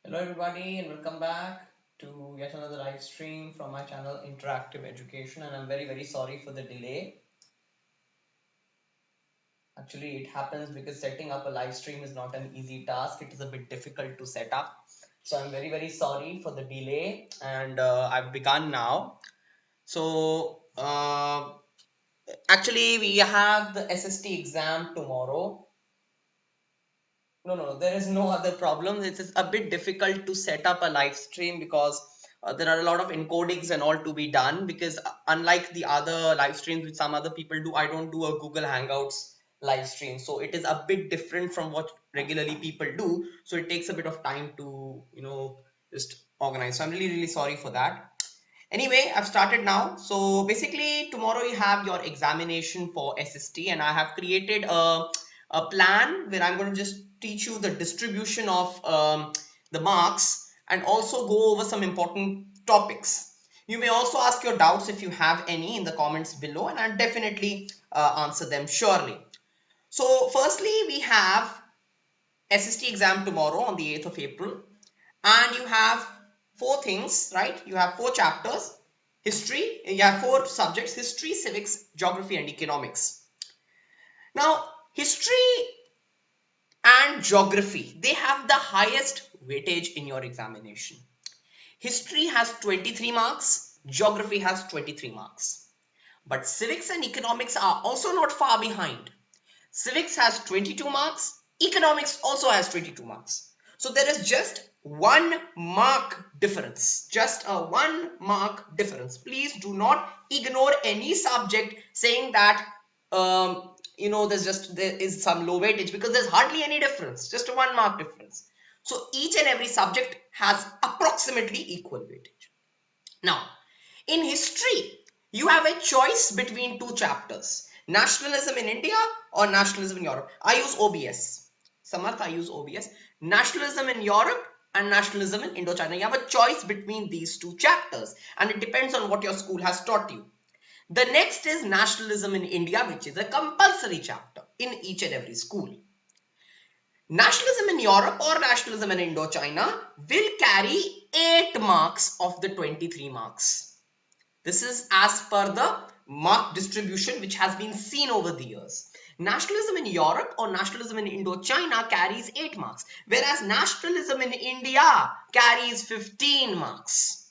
Hello everybody and welcome back to yet another live stream from my channel Interactive Education, and I'm very sorry for the delay. Actually it happens because setting up a live stream is not an easy task. It is a bit difficult to set up. So I'm very sorry for the delay, and I've begun now. So actually we have the SST exam tomorrow. No, there is no other problem. It is a bit difficult to set up a live stream because there are a lot of encodings and all to be done, because unlike the other live streams which some other people do, I don't do a Google Hangouts live stream. So it is a bit different from what regularly people do. So it takes a bit of time to, just organize. So I'm really sorry for that. Anyway, I've started now. So basically tomorrow you have your examination for SST, and I have created a plan where I'm going to just teach you the distribution of the marks and also go over some important topics. You may also ask your doubts if you have any in the comments below, and I'll definitely answer them surely. So firstly, we have SST exam tomorrow on the 8th of April, and you have four things, right? You have four chapters: history. You have four subjects: history, civics, geography, and economics. Now, history and geography, they have the highest weightage in your examination. History has 23 marks, geography has 23 marks. But civics and economics are also not far behind. Civics has 22 marks, economics also has 22 marks. So there is just 1 mark difference, just a 1 mark difference. Please do not ignore any subject saying that there is some low weightage, because there's hardly any difference, just a 1 mark difference. So each and every subject has approximately equal weightage. Now, in history, you have a choice between two chapters: nationalism in India or nationalism in Europe. I use OBS. Samarth, I use OBS. Nationalism in Europe and nationalism in Indochina. You have a choice between these two chapters, and it depends on what your school has taught you. The next is nationalism in India, which is a compulsory chapter in each and every school. Nationalism in Europe or nationalism in Indochina will carry 8 marks of the 23 marks. This is as per the mark distribution which has been seen over the years. Nationalism in Europe or nationalism in Indochina carries 8 marks, whereas nationalism in India carries 15 marks.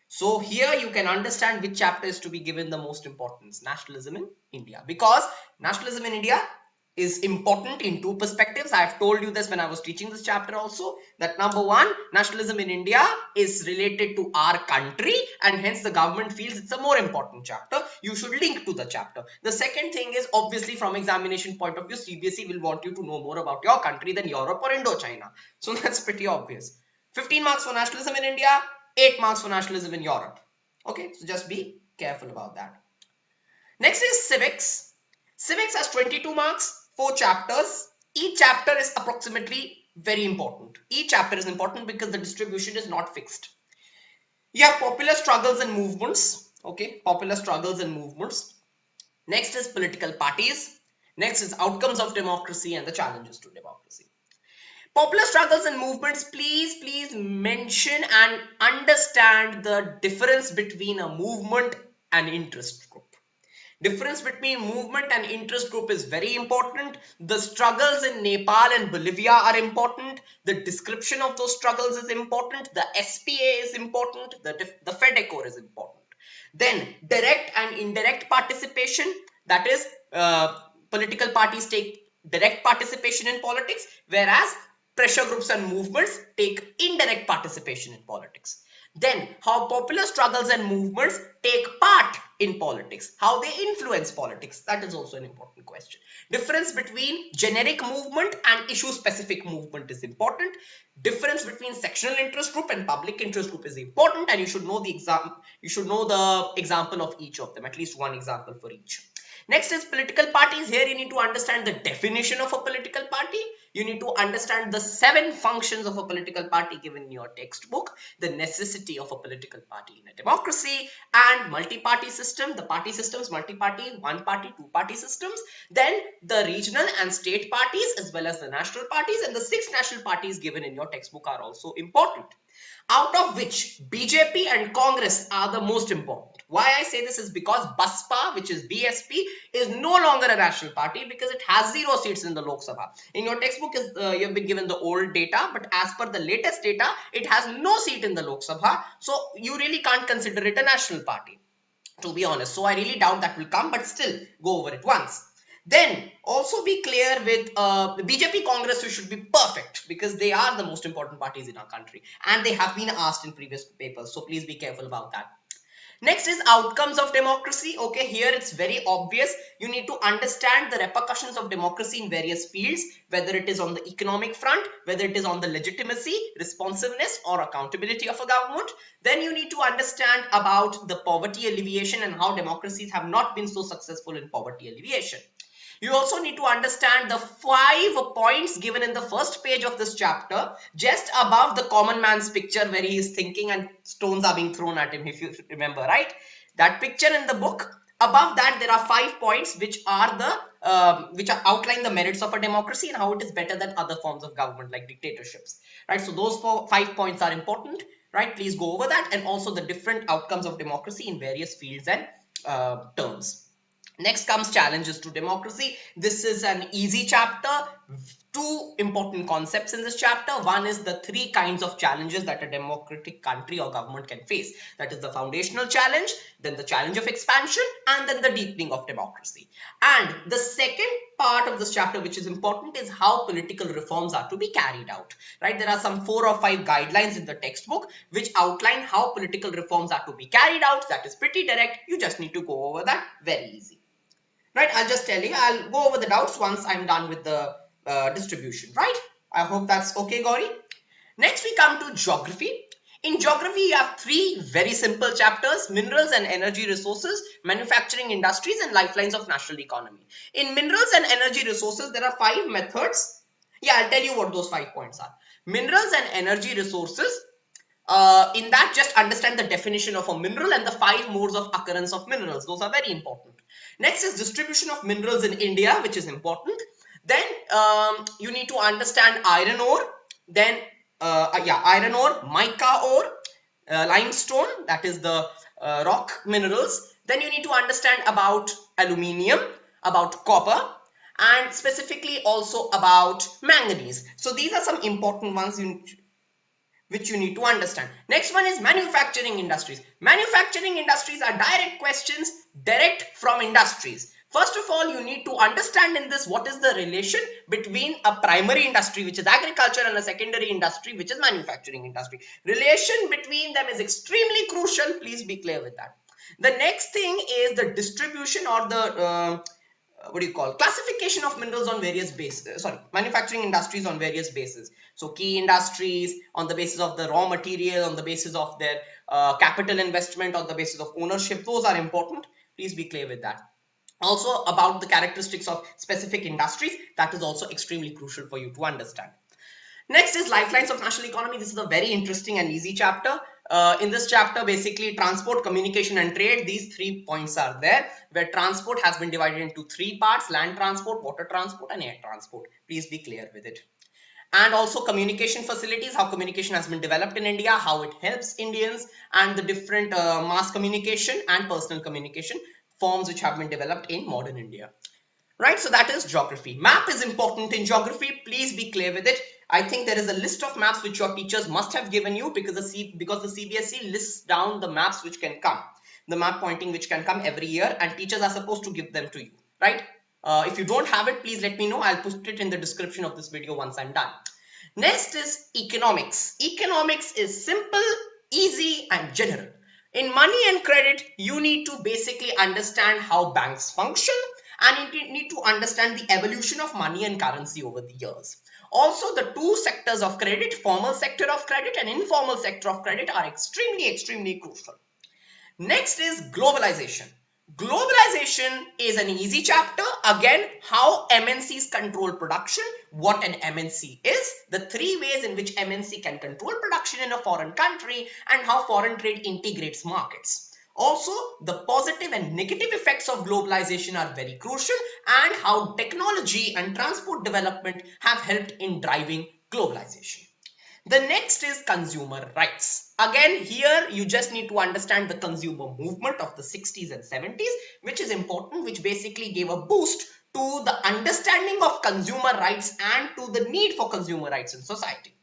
So here you can understand which chapter is to be given the most importance: nationalism in India, because nationalism in India is important in two perspectives. I have told you this when I was teaching this chapter also, that number one, nationalism in India is related to our country, and hence the government feels it's a more important chapter. You should link to the chapter. The second thing is, obviously from examination point of view, CBSE will want you to know more about your country than Europe or Indochina. So that's pretty obvious. 15 marks for nationalism in India, 8 marks for nationalism in Europe. Okay, so just be careful about that. Next is civics. Civics has 22 marks, 4 chapters. Each chapter is approximately very important. Each chapter is important because the distribution is not fixed. You have popular struggles and movements. Okay, popular struggles and movements. Next is political parties. Next is outcomes of democracy and the challenges to democracy. Popular struggles and movements, please mention and understand the difference between a movement and interest group. Difference between movement and interest group is very important. The struggles in Nepal and Bolivia are important. The description of those struggles is important. The SPA is important. The FEDECOR is important. Then direct and indirect participation, that is, political parties take direct participation in politics, whereas pressure groups and movements take indirect participation in politics. Then how popular struggles and movements take part in politics, how they influence politics, that is also an important question. Difference between generic movement and issue specific movement is important. Difference between sectional interest group and public interest group is important, and you should know the example of each of them, at least one example for each. Next is political parties. Here you need to understand the definition of a political party. You need to understand the 7 functions of a political party given in your textbook, the necessity of a political party in a democracy, and multi-party system, the party systems, multi-party, one-party, two-party systems, then the regional and state parties as well as the national parties, and the 6 national parties given in your textbook are also important, out of which BJP and Congress are the most important. Why I say this is because BASPA, which is BSP, is no longer a national party because it has 0 seats in the Lok Sabha. In your textbook, you have been given the old data, but as per the latest data, it has no seat in the Lok Sabha. So you really can't consider it a national party, to be honest. So I really doubt that will come, but still go over it once. Then also be clear with BJP, Congress, you should be perfect because they are the most important parties in our country and they have been asked in previous papers. So please be careful about that. Next is outcomes of democracy. Okay, here it's very obvious. You need to understand the repercussions of democracy in various fields, whether it is on the economic front, whether it is on the legitimacy, responsiveness, or accountability of a government. Then you need to understand about the poverty alleviation and how democracies have not been so successful in poverty alleviation. You also need to understand the 5 points given in the first page of this chapter, just above the common man's picture where he is thinking and stones are being thrown at him, if you remember, right? That picture in the book, above that there are 5 points which outline the merits of a democracy and how it is better than other forms of government like dictatorships, right? So those 5 points are important, right? Please go over that, and also the different outcomes of democracy in various fields and terms. Next comes challenges to democracy. This is an easy chapter. 2 important concepts in this chapter. One is the 3 kinds of challenges that a democratic country or government can face. That is the foundational challenge, then the challenge of expansion, and then the deepening of democracy. And the second part of this chapter, which is important, is how political reforms are to be carried out. Right? There are some 4 or 5 guidelines in the textbook which outline how political reforms are to be carried out. That is pretty direct. You just need to go over that very easy. Right, I'll just tell you, I'll go over the doubts once I'm done with the distribution, right? I hope that's okay, Gauri. Next, we come to geography. In geography, you have 3 very simple chapters: minerals and energy resources, manufacturing industries, and lifelines of national economy. In minerals and energy resources, there are 5 methods. Yeah, I'll tell you what those 5 points are. Minerals and energy resources. In that, just understand the definition of a mineral and the 5 modes of occurrence of minerals. Those are very important. Next is distribution of minerals in India, which is important. Then you need to understand iron ore. Then iron ore, mica ore, limestone, that is the rock minerals. Then you need to understand about aluminium, about copper, and specifically also about manganese. So these are some important ones which you need to understand. Next one is manufacturing industries. Manufacturing industries are direct questions, direct from industries. First of all, you need to understand in this what is the relation between a primary industry, which is agriculture, and a secondary industry, which is manufacturing industry. Relation between them is extremely crucial. Please be clear with that. The next thing is the distribution or the classification of minerals on various bases, manufacturing industries on various bases. So key industries on the basis of the raw material, on the basis of their capital investment, on the basis of ownership. Those are important. Please be clear with that. Also about the characteristics of specific industries. That is also extremely crucial for you to understand. Next is lifelines of national economy. This is a very interesting and easy chapter. In this chapter, basically transport, communication, and trade, these 3 points are there, where transport has been divided into 3 parts: land transport, water transport, and air transport. Please be clear with it. And also communication facilities, how communication has been developed in India, how it helps Indians, and the different mass communication and personal communication forms which have been developed in modern India. Right, so that is geography. Map is important in geography. Please be clear with it. I think there is a list of maps which your teachers must have given you because the CBSE lists down the maps which can come, the map pointing which can come every year, and teachers are supposed to give them to you, right? If you don't have it, please let me know. I'll put it in the description of this video once I'm done. Next is economics. Economics is simple, easy, and general. In money and credit, you need to basically understand how banks function, and you need to understand the evolution of money and currency over the years. Also, the 2 sectors of credit, formal sector of credit and informal sector of credit, are extremely crucial. Next is globalization. Globalization is an easy chapter. Again, how MNCs control production, what an MNC is, the three ways in which MNC can control production in a foreign country, and how foreign trade integrates markets. Also, the positive and negative effects of globalization are very crucial, and how technology and transport development have helped in driving globalization. The next is consumer rights. Again, here you just need to understand the consumer movement of the 60s and 70s, which is important, which basically gave a boost to the understanding of consumer rights and to the need for consumer rights in society.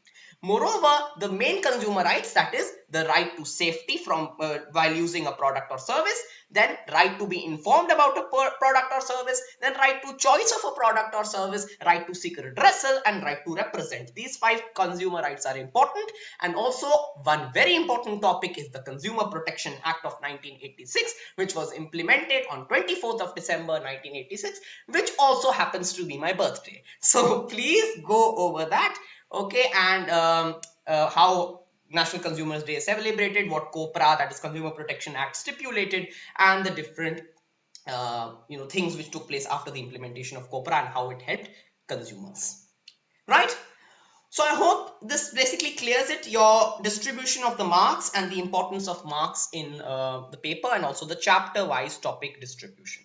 Moreover, the main consumer rights, that is the right to safety from while using a product or service, then right to be informed about a product or service, then right to choice of a product or service, right to seek redressal, and right to represent. These 5 consumer rights are important. And also one very important topic is the Consumer Protection Act of 1986, which was implemented on 24th of December 1986, which also happens to be my birthday. So please go over that. Okay, and how National Consumers Day is celebrated, what COPRA, that is Consumer Protection Act, stipulated, and the different things which took place after the implementation of COPRA and how it helped consumers. Right? So I hope this basically clears it, your distribution of the marks and the importance of marks in the paper, and also the chapter-wise topic distribution.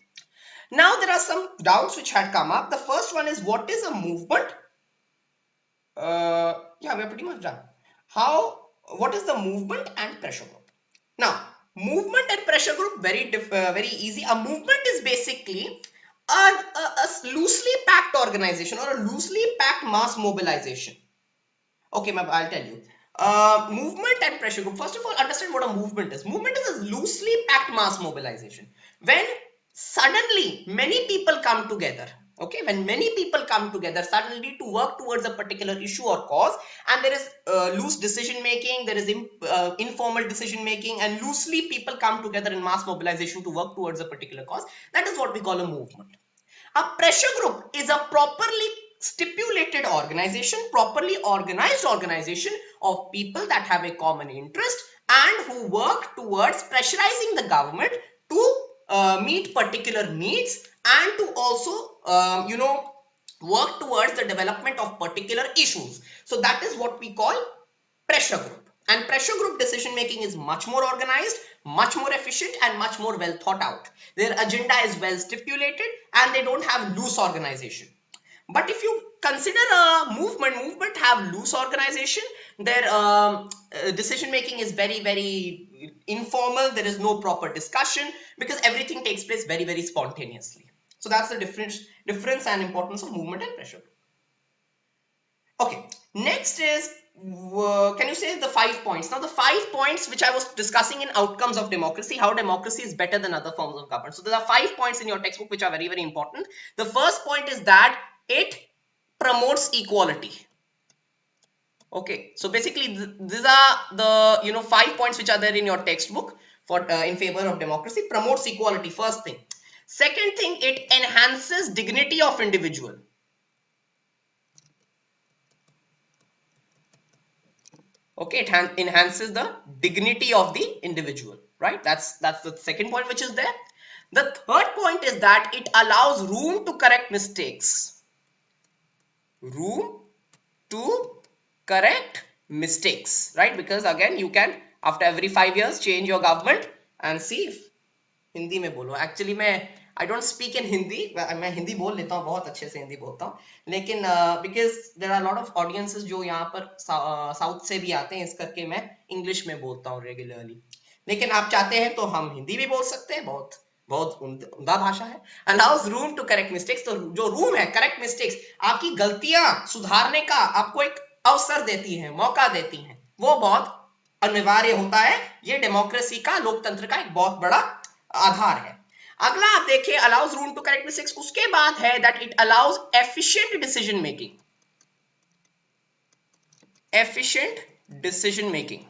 Now there are some doubts which had come up. The first one is, what is a movement? Yeah, we're pretty much done. What is the movement and pressure group? Now, movement and pressure group, very easy. A movement is basically a loosely packed organization or a loosely packed mass mobilization. Okay, I'll tell you. Movement and pressure group. First of all, understand what a movement is. Movement is a loosely packed mass mobilization. When suddenly many people come together. Okay, when many people come together suddenly to work towards a particular issue or cause, and there is loose decision making, there is informal decision making, and loosely people come together in mass mobilization to work towards a particular cause, that is what we call a movement. A pressure group is a properly stipulated organization, properly organized organization of people that have a common interest and who work towards pressurizing the government to meet particular needs and to also work towards the development of particular issues. So that is what we call pressure group. And pressure group decision making is much more organized, much more efficient, and much more well thought out. Their agenda is well stipulated and they don't have loose organization. But if you consider a movement have loose organization, their decision making is very informal. There is no proper discussion because everything takes place very spontaneously. So that's the difference and importance of movement and pressure. Okay, next is, can you say the 5 points? Now the 5 points which I was discussing in outcomes of democracy, how democracy is better than other forms of government. So there are 5 points in your textbook which are very important. The first point is that it promotes equality. Okay, so basically these are the 5 points which are there in your textbook for in favor of democracy. Promotes equality, first thing. Second thing, it enhances dignity of individual. Okay, it enhances the dignity of the individual, right? That's the second point which is there. The third point is that it allows room to correct mistakes. Room to correct mistakes, right? Because again, you can after every 5 years change your government and see if Hindi में बोलो. Actually I don't speak in Hindi. मैं हिंदी बोल लेता हूँ, बहुत अच्छे से हिंदी बोलता हूँ, लेकिन because there are a lot of audiences जो यहाँ पर साउथ से भी आते हैं, इस करके मैं इंग्लिश में बोलता हूँ रेगुलरली. लेकिन आप चाहते हैं तो हम हिंदी भी बोल सकते हैं, बहुत उम्दा भाषा है. Allows room to correct mistakes. तो जो रूम है correct mistakes, आपकी गलतियां सुधारने का आपको एक अवसर देती है, मौका देती है, वो बहुत अनिवार्य होता है. ये डेमोक्रेसी का, लोकतंत्र का एक बहुत बड़ा आधार है. अगला आप देखिए, allows room to correct mistakes. उसके बाद है that it allows efficient decision making. Efficient decision making,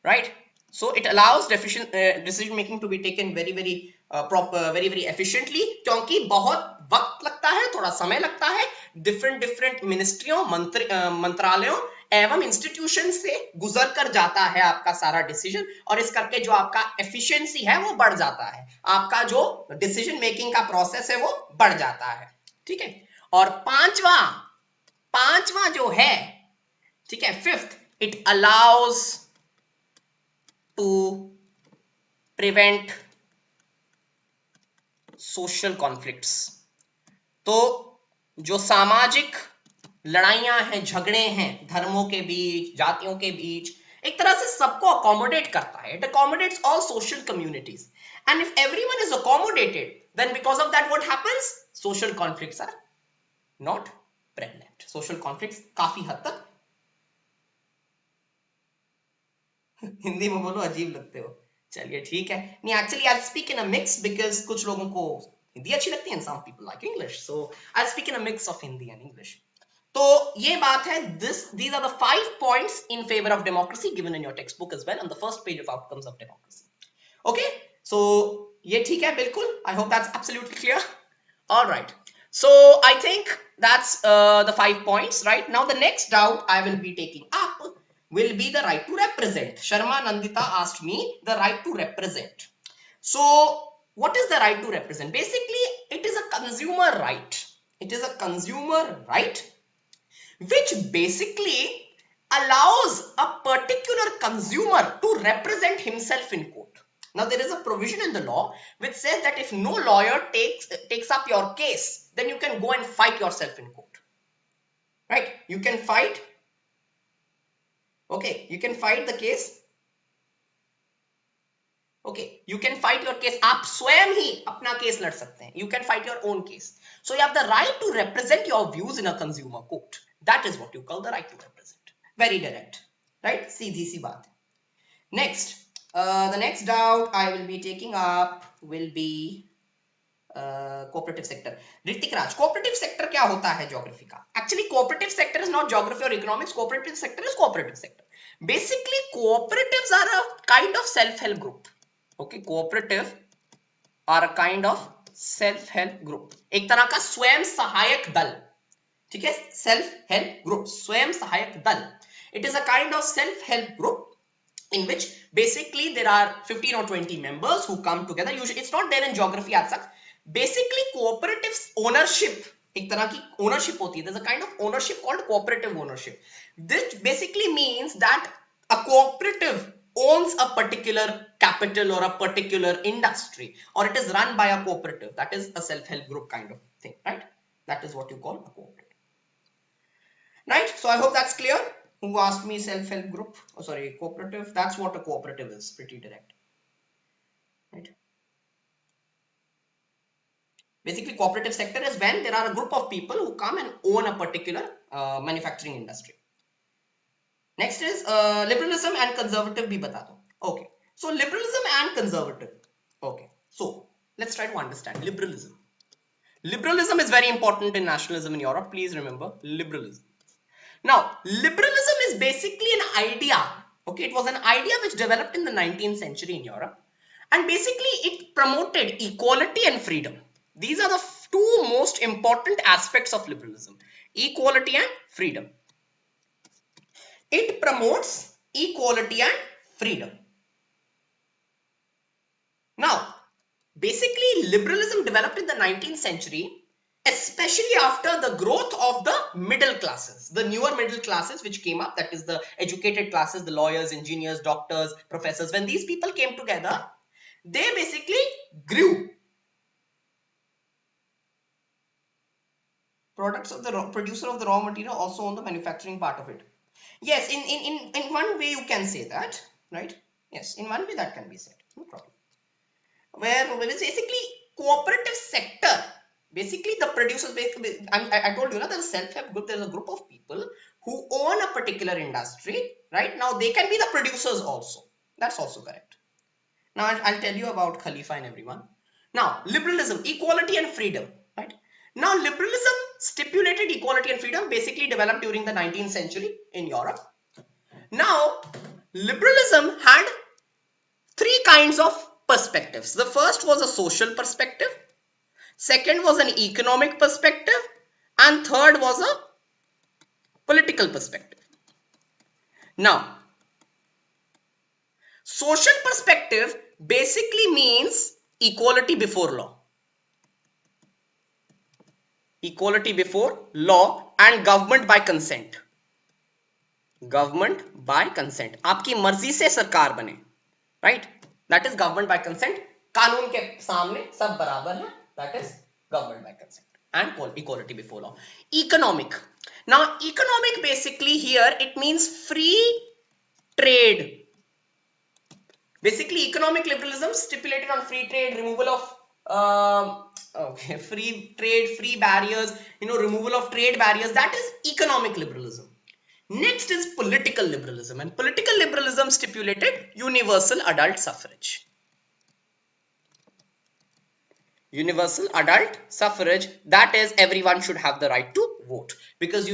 right? So it allows decision making to be taken very proper, very efficiently, क्योंकि बहुत वक्त लगता है, थोड़ा समय लगता है. डिफरेंट मिनिस्ट्रियों, मंत्रालयों एवं इंस्टीट्यूशन से गुजर कर जाता है आपका सारा डिसीजन, और इस करके जो आपका एफिशिएंसी है वो बढ़ जाता है, आपका जो डिसीजन मेकिंग का प्रोसेस है वो बढ़ जाता है, ठीक है। और पांचवा जो है, ठीक है, fifth, it allows to prevent social conflicts. तो जो सामाजिक लड़ाइयां हैं, झगड़े हैं धर्मों के बीच, जातियों के बीच, एक तरह से सबको अकोमोडेट करता है, it accommodates all social communities, and if everyone is accommodated then because of that what happens, social conflicts are not prevalent. Social conflicts काफी हद तक हिंदी में बोलो अजीब लगते हो, चलिए ठीक है। नहीं, actually I speak in a mix because कुछ लोगों को हिंदी अच्छी लगती है and some people like English, so I speak in a mix of Hindi and English. तो ये बात है, these are the 5 points in favor of democracy given in your textbook as well on the first page of outcomes of democracy. Okay, so ये ठीक है बिल्कुल, I hope that's absolutely clear. All right, so I think that's the 5 points, right? Now the next doubt I will be taking up will be the right to represent. Sharma Nandita asked me the right to represent. So what is the right to represent? Basically it is a consumer right. It is a consumer right which basically allows a particular consumer to represent himself in court. Now there is a provision in the law which says that if no lawyer takes up your case, then you can go and fight yourself in court, right? You can fight, okay, you can fight the case, okay, you can fight your case, आप स्वयं ही अपना case लड़ सकते हैं, you can fight your own case. So you have the right to represent your views in a consumer court. That is what you call the right to represent. Very direct, right? सीधी सी बात है. Next, the next doubt I will be taking up will be cooperative sector. Ritik Raj, cooperative sector क्या होता है geography का? Actually, cooperative sector is not geography or economics. Cooperative sector is cooperative sector. Basically, cooperatives are a kind of self-help group. Okay, cooperative are a kind of self-help group. एक तरह का स्वयं सहायक दल, ठीक है, self-help group, स्वयं सहायक दल. It is a kind of self-help group in which basically there are 15 or 20 members who come together. Usually it's not there in geography as such. Basically cooperative ownership, एक तरह की ownership होती है. There's a kind of ownership called cooperative ownership. This basically means that a cooperative owns a particular capital or a particular industry, or it is run by a cooperative. That is a self-help group kind of thing, right? That is what you call a cooperative, right? So I hope that's clear. Who asked me self-help group? Oh, sorry, cooperative. That's what a cooperative is. Pretty direct, right? Basically, cooperative sector is when there are a group of people who come and own a particular manufacturing industry. Next is liberalism and conservative bhi bata do. Okay, so liberalism and conservative. Okay, so let's try to understand liberalism. Liberalism is very important in nationalism in Europe. Please remember liberalism. Now, liberalism is basically an idea. Okay, it was an idea which developed in the 19th century in Europe, and basically it promoted equality and freedom. These are the two most important aspects of liberalism: equality and freedom. It promotes equality and freedom. Now, basically liberalism developed in the 19th century, especially after the growth of the middle classes, the newer middle classes which came up, that is the educated classes, the lawyers, engineers, doctors, professors. When these people came together, they basically grew. Products of the producer of the raw material also on the manufacturing part of it. Yes, in one way you can say that, right? Yes, in one way that can be said, no problem. Where it's basically cooperative sector. Basically the producers, I told you, there's a self-help group, there's a group of people who own a particular industry, right? Now they can be the producers also. That's also correct. Now I'll tell you about Khalifa and everyone. Now liberalism, equality and freedom, right? Now liberalism stipulated equality and freedom, basically developed during the 19th century in Europe. Now liberalism had three kinds of perspectives. The first was a social perspective, second was an economic perspective, and third was a political perspective. Now, social perspective basically means equality before law. Equality before law and government by consent. Government by consent. आपकी मर्जी से सरकार बने. Right? That is government by consent. कानून के सामने सब बराबर है. That is government by consent. And equality before law. Economic. Now, economic basically here it means free trade. Basically, economic liberalism stipulated on free trade, removal of free trade, free barriers, removal of trade barriers. That is economic liberalism. Next is political liberalism, and political liberalism stipulated universal adult suffrage. Universal adult suffrage, that is everyone should have the right to vote, because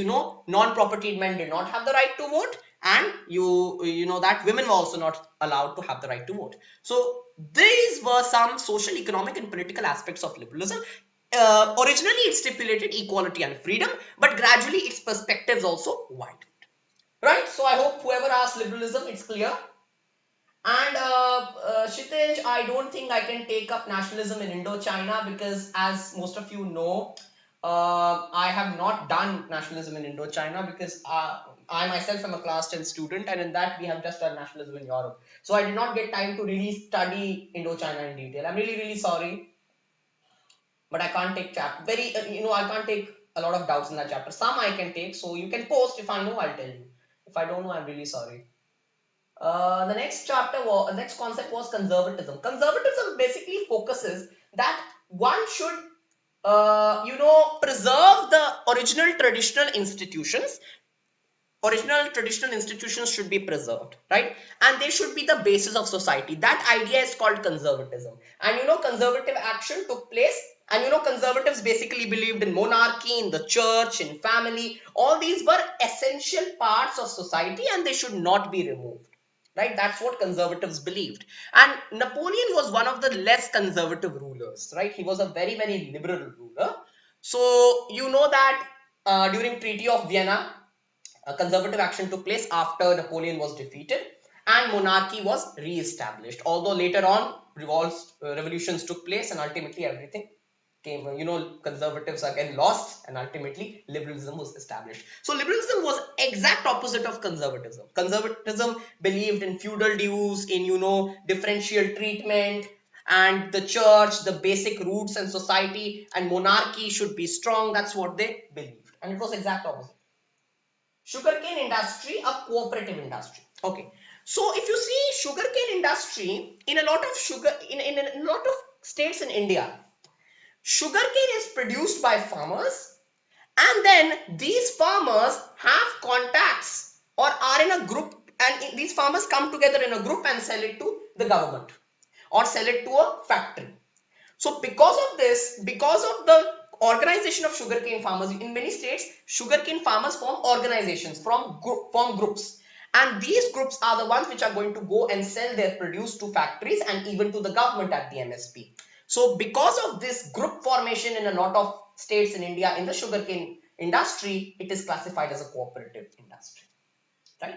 non-propertied men did not have the right to vote, and you know that women were also not allowed to have the right to vote. So these were some social, economic and political aspects of liberalism. Originally it stipulated equality and freedom, but gradually its perspectives also widened. Right? So I hope whoever asked liberalism, it's clear. And Kshitij, I don't think I can take up nationalism in Indochina, because as most of you know, I have not done nationalism in Indochina, because I myself am a class 10 student, and in that we have just done nationalism in Europe. So I did not get time to really study Indochina in detail. I'm really, really sorry, but I can't take I can't take a lot of doubts in that chapter. Some I can take, so you can post. If I know, I'll tell you. If I don't know, I'm really sorry. The next concept was conservatism. Conservatism basically focuses that one should, preserve the original traditional institutions. Original traditional institutions should be preserved, right? And they should be the basis of society. That idea is called conservatism. And conservative action took place. And conservatives basically believed in monarchy, in the church, in family. All these were essential parts of society, and they should not be removed. Right? That's what conservatives believed. And Napoleon was one of the less conservative rulers, right? He was a very, very liberal ruler. So you know that during Treaty of Vienna, conservative action took place after Napoleon was defeated, and monarchy was re-established. Although later on revolutions took place, and ultimately everything came, conservatives again lost, and ultimately liberalism was established. So liberalism was exact opposite of conservatism. Conservatism believed in feudal dues, in differential treatment, and the church, the basic roots and society, and monarchy should be strong. That's what they believed, and it was exact opposite. Sugarcane industry, a cooperative industry. Okay, so if you see sugarcane industry in a lot of states in India, sugarcane is produced by farmers, and then these farmers have contacts or are in a group, and these farmers come together in a group and sell it to the government or sell it to a factory. So because of this, because of the organization of sugarcane farmers, in many states, sugarcane farmers form organizations, form groups. And these groups are the ones which are going to go and sell their produce to factories and even to the government at the MSP. So because of this group formation in a lot of states in India in the sugarcane industry, it is classified as a cooperative industry. Right?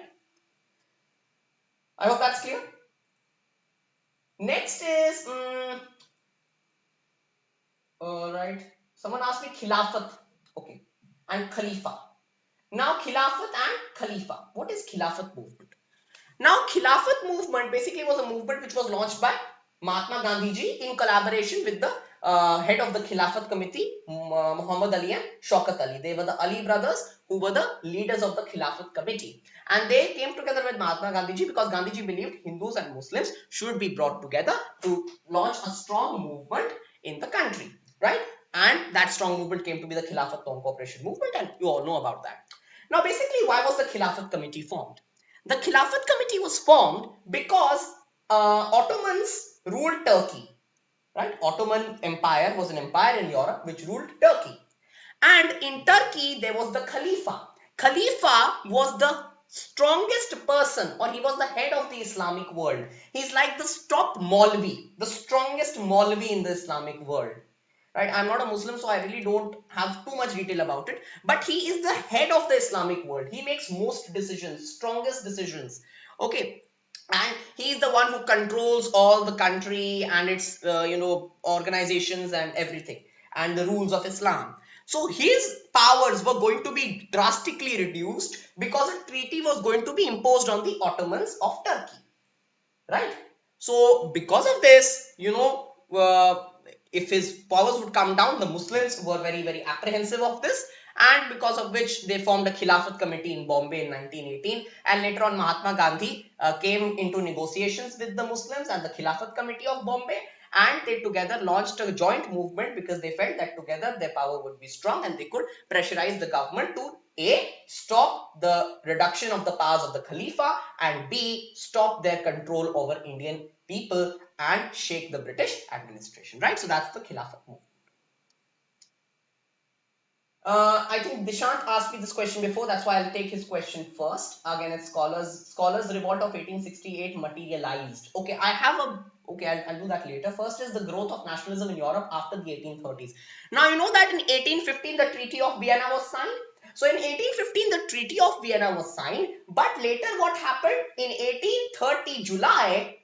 I hope that's clear. Next is, alright, someone asked me Khilafat, okay, and Khalifa. Now Khilafat and Khalifa. What is Khilafat movement? Now Khilafat movement basically was a movement which was launched by Mahatma Gandhi ji in collaboration with the head of the Khilafat committee, Muhammad Ali and Shaukat Ali. They were the Ali brothers who were the leaders of the Khilafat committee. And they came together with Mahatma Gandhi ji because Gandhi ji believed Hindus and Muslims should be brought together to launch a strong movement in the country, right? And that strong movement came to be the Khilafat non-cooperation movement, and you all know about that. Now basically, why was the Khilafat committee formed? The Khilafat committee was formed because Ottomans ruled Turkey, right? Ottoman Empire was an empire in Europe which ruled Turkey. And in Turkey, there was the Khalifa. Khalifa was the strongest person, or he was the head of the Islamic world. He's like the top Maulvi, the strongest Maulvi in the Islamic world. right? I'm not a Muslim, so I really don't have too much detail about it, but he is the head of the Islamic world. He makes most decisions, strongest decisions, okay? And he is the one who controls all the country and its organizations and everything, and the rules of Islam. So his powers were going to be drastically reduced because a treaty was going to be imposed on the Ottomans of Turkey, right? So because of this, if his powers would come down, the Muslims were very, very apprehensive of this, and because of which they formed a Khilafat committee in Bombay in 1918, and later on Mahatma Gandhi came into negotiations with the Muslims and the Khilafat committee of Bombay, and they together launched a joint movement because they felt that together their power would be strong and they could pressurize the government to A, stop the reduction of the powers of the Khalifa, and B, stop their control over Indian people and shake the British administration, right? So that's the Khilafat movement. I think Dishant asked me this question before, that's why I'll take his question first. Again, it's scholars revolt of 1868 materialized. Okay, I'll do that later. First is the growth of nationalism in Europe after the 1830s. Now, you know that in 1815 the Treaty of Vienna was signed. So in 1815 the Treaty of Vienna was signed, but later what happened in 1830 July?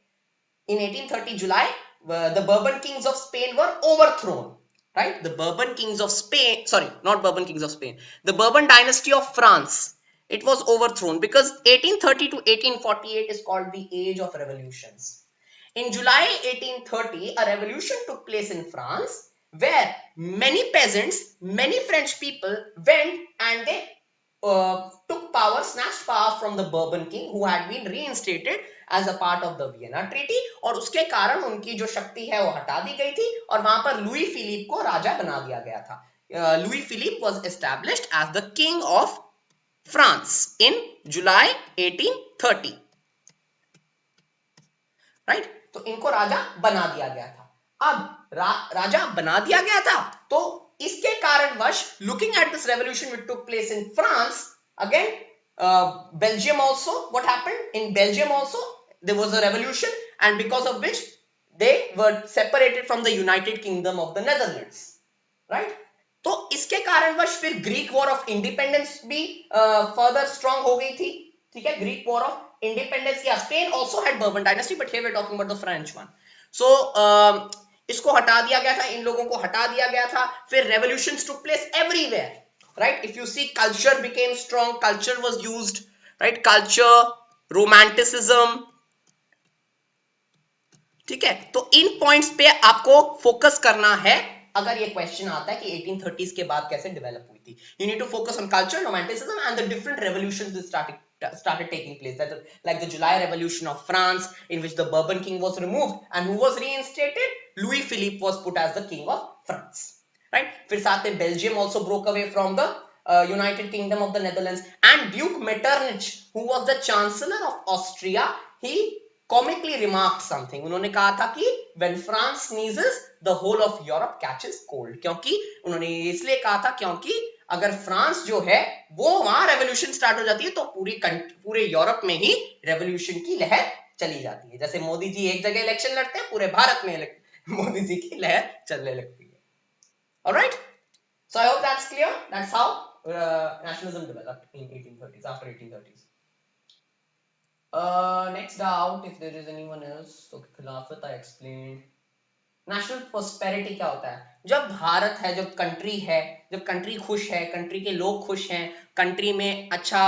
In 1830 July, the Bourbon kings of Spain were overthrown. Right? The Bourbon kings of Spain, sorry, not Bourbon kings of Spain, the Bourbon dynasty of France, it was overthrown because 1830 to 1848 is called the Age of Revolutions. In July 1830, a revolution took place in France where many peasants, many French people went and they took power, snatched power from the Bourbon king who had been reinstated as a part of the Vienna Treaty, और उसके कारण उनकी जो शक्ति है वो हटा दी गई थी और वहां पर लुई फिलिप को राजा बना दिया गया था. Louis Philippe was established as the king of France in July 1830, right? तो इनको राजा बना दिया गया था. अब राजा बना दिया गया था, तो इसके कारणवश, looking at this revolution which took place in France, again Belgium also, what happened in Belgium also, there was a revolution, and because of which they were separated from the United Kingdom of the Netherlands, right? तो इसके कारणवश फिर Greek war of independence भी further strong हो गई थी, ठीक है? ग्रीक वॉर ऑफ इंडिपेंडेंस, या Spain also had Bourbon dynasty, but here we are talking about the French one. So इसको हटा दिया गया था, इन लोगों को हटा दिया गया था. फिर revolutions took place everywhere, right? If you see, culture became strong, culture was used, right? Culture, romanticism, ठीक है? तो इन पॉइंट्स पे आपको फोकस करना है अगर ये क्वेश्चन आता है कि 1830s के बाद कैसे डेवलप हुई थी. You need to focus on culture, romanticism, and the different revolutions that started taking place, like the July Revolution of France, in which the Bourbon king was removed and who was reinstated? Louis Philippe was put as the king of France, right? फिर साथ में Belgium also broke away from the United Kingdom of the Netherlands, and Duke Metternich, who was the Chancellor of Austria, he comically remarked something. उन्होंने कहा था कि when France sneezes, the whole of Europe catches cold. क्योंकि उन्होंने इसलिए कहा था क्योंकि अगर फ्रांस जो है वो वहां रेवोल्यूशन स्टार्ट हो जाती है तो पूरे यूरोप में ही रेवोल्यूशन की लहर चली जाती है. जैसे मोदी जी एक जगह इलेक्शन लड़ते हैं, पूरे भारत में मोदी जी की लहर चलने लगती है. Alright, so I hope that's clear. That's how nationalism developed in 1830s, after 1830s. Next doubt, if there is anyone else. So खिलाफत I explained. नेशनल प्रोस्पेरिटी क्या होता है? जब भारत है, जब कंट्री है, जब कंट्री खुश है, कंट्री के लोग खुश हैं, कंट्री में अच्छा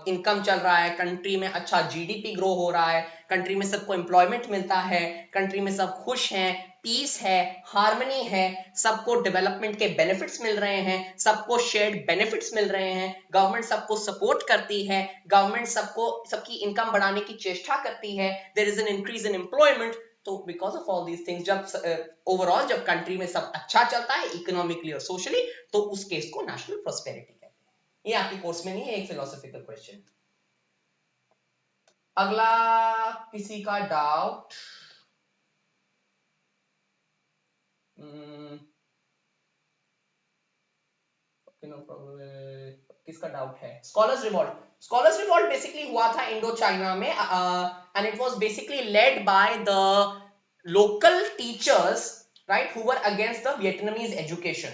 इनकम चल रहा है, कंट्री में अच्छा जीडीपी ग्रो हो रहा है, कंट्री में सबको एम्प्लॉयमेंट मिलता है, कंट्री में सब खुश हैं, पीस है, हार्मनी है, सबको डेवलपमेंट के बेनिफिट्स मिल रहे हैं, सबको शेयर्ड बेनिफिट्स मिल रहे हैं, गवर्नमेंट सबको सपोर्ट करती है, गवर्नमेंट सबकी इनकम बढ़ाने की चेष्टा करती है, there is an increase in employment. तो because of all these things, जब ओवरऑल जब कंट्री में सब अच्छा चलता है इकोनॉमिकली और सोशली, तो उस केस को नेशनल प्रोस्पेरिटी कहते हैं. ये आपके कोर्स में नहीं है, एक फिलोसॉफिकल क्वेश्चन. अगला किसी का डाउट? किसका डाउट है? स्कॉलर्स रिवॉल्ट बेसिकली हुआ था इंडो चाइना में, and it was basically led by the local teachers, right, who were against the Vietnamese education,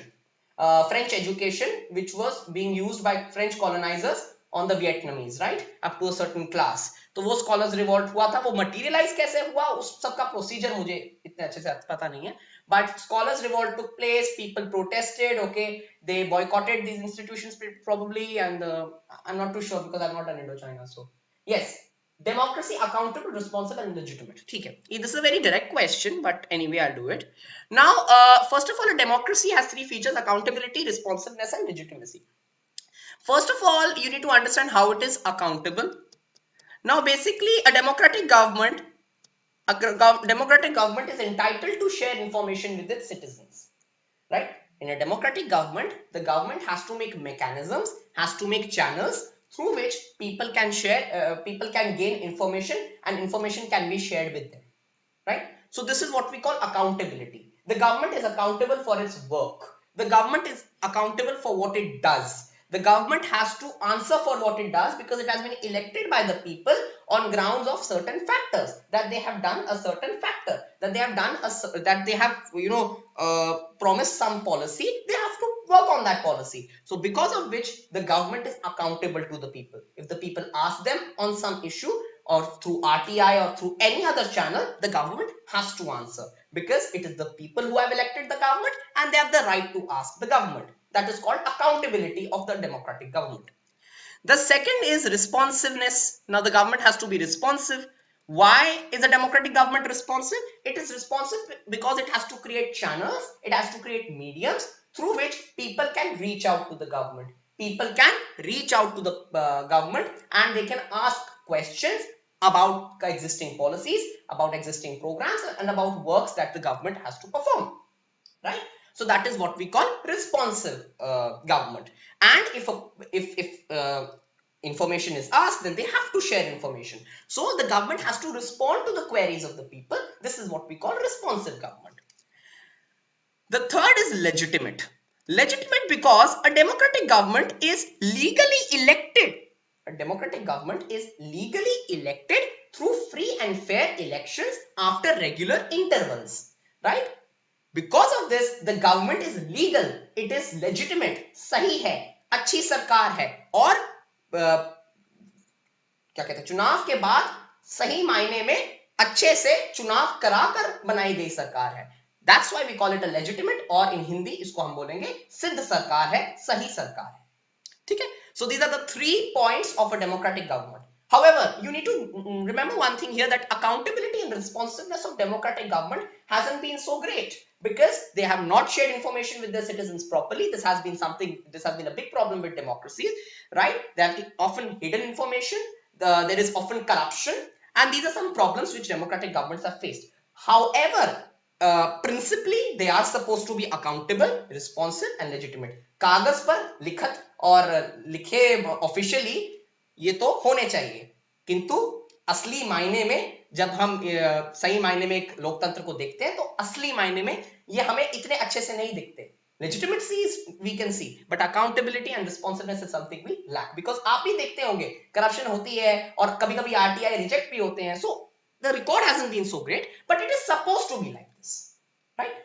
French education, which was being used by French colonizers on the Vietnamese, right, up to a certain class. तो वो scholars revolt हुआ था. वो materialize कैसे हुआ उस सबका procedure मुझे इतने अच्छे से पता नहीं है, but scholars revolt took place, people protested, okay, they boycotted these institutions probably, and I'm not too sure because I've not done Indochina. So yes, democracy, accountable, responsible, and legitimate. ठीक है, this is a very direct question, but anyway I'll do it. Now, first of all, a democracy has three features: accountability, responsiveness, and legitimacy. First of all, you need to understand how it is accountable. Now, basically, a democratic government is entitled to share information with its citizens, right? In a democratic government, the government has to make mechanisms, has to make channels through which people can share, people can gain information, and information can be shared with them, right? So this is what we call accountability. The government is accountable for its work. The government is accountable for what it does. The government has to answer for what it does because it has been elected by the people on grounds of certain factors, that they have done a certain factor, that they have done a, that they have, you know, promised some policy. They have to work on that policy. So because of which the government is accountable to the people. If the people ask them on some issue, or through RTI or through any other channel, the government has to answer because it is the people who have elected the government and they have the right to ask the government. That is called accountability of the democratic government. The second is responsiveness. Now the government has to be responsive. Why is a democratic government responsive? It is responsive because it has to create channels, it has to create mediums through which people can reach out to the government. People can reach out to the government and they can ask questions about existing policies, about existing programs, and about works that the government has to perform, right? So that is what we call responsive government. And if information is asked, then they have to share information. So the government has to respond to the queries of the people. This is what we call responsive government. The third is legitimate. Legitimate because a democratic government is legally elected. A democratic government is legally elected through free and fair elections after regular intervals, right? Because of this, the government is legal, it is legitimate, सही है, अच्छी सरकार है, और क्या कहते हैं, चुनाव के बाद सही मायने में अच्छे से चुनाव कराकर बनाई गई सरकार है. That's why we call it a legitimate, और in Hindi इसको हम बोलेंगे सिद्ध सरकार है, सही सरकार है. ठीक है? So these are the 3 points of a democratic government. However, you need to remember one thing here, that accountability and responsiveness of democratic government hasn't been so great because they have not shared information with their citizens properly. This has been a big problem with democracies, right? They have often hidden information, there is often corruption, and these are some problems which democratic governments have faced. However, principally they are supposed to be accountable, responsive, and legitimate. कागज पर लिखत और लिखे officially ये तो होने चाहिए, किंतु असली मायने में जब हम सही मायने में एक लोकतंत्र को देखते हैं तो असली मायने में ये हमें इतने अच्छे से नहीं दिखते. Legitimacy is we can see, but accountability and responsiveness is something we lack, because आप भी देखते होंगे करप्शन होती है और कभी-कभी RTI रिजेक्ट भी होते हैं. So the record hasn't been so great, but it is supposed to be like this, right?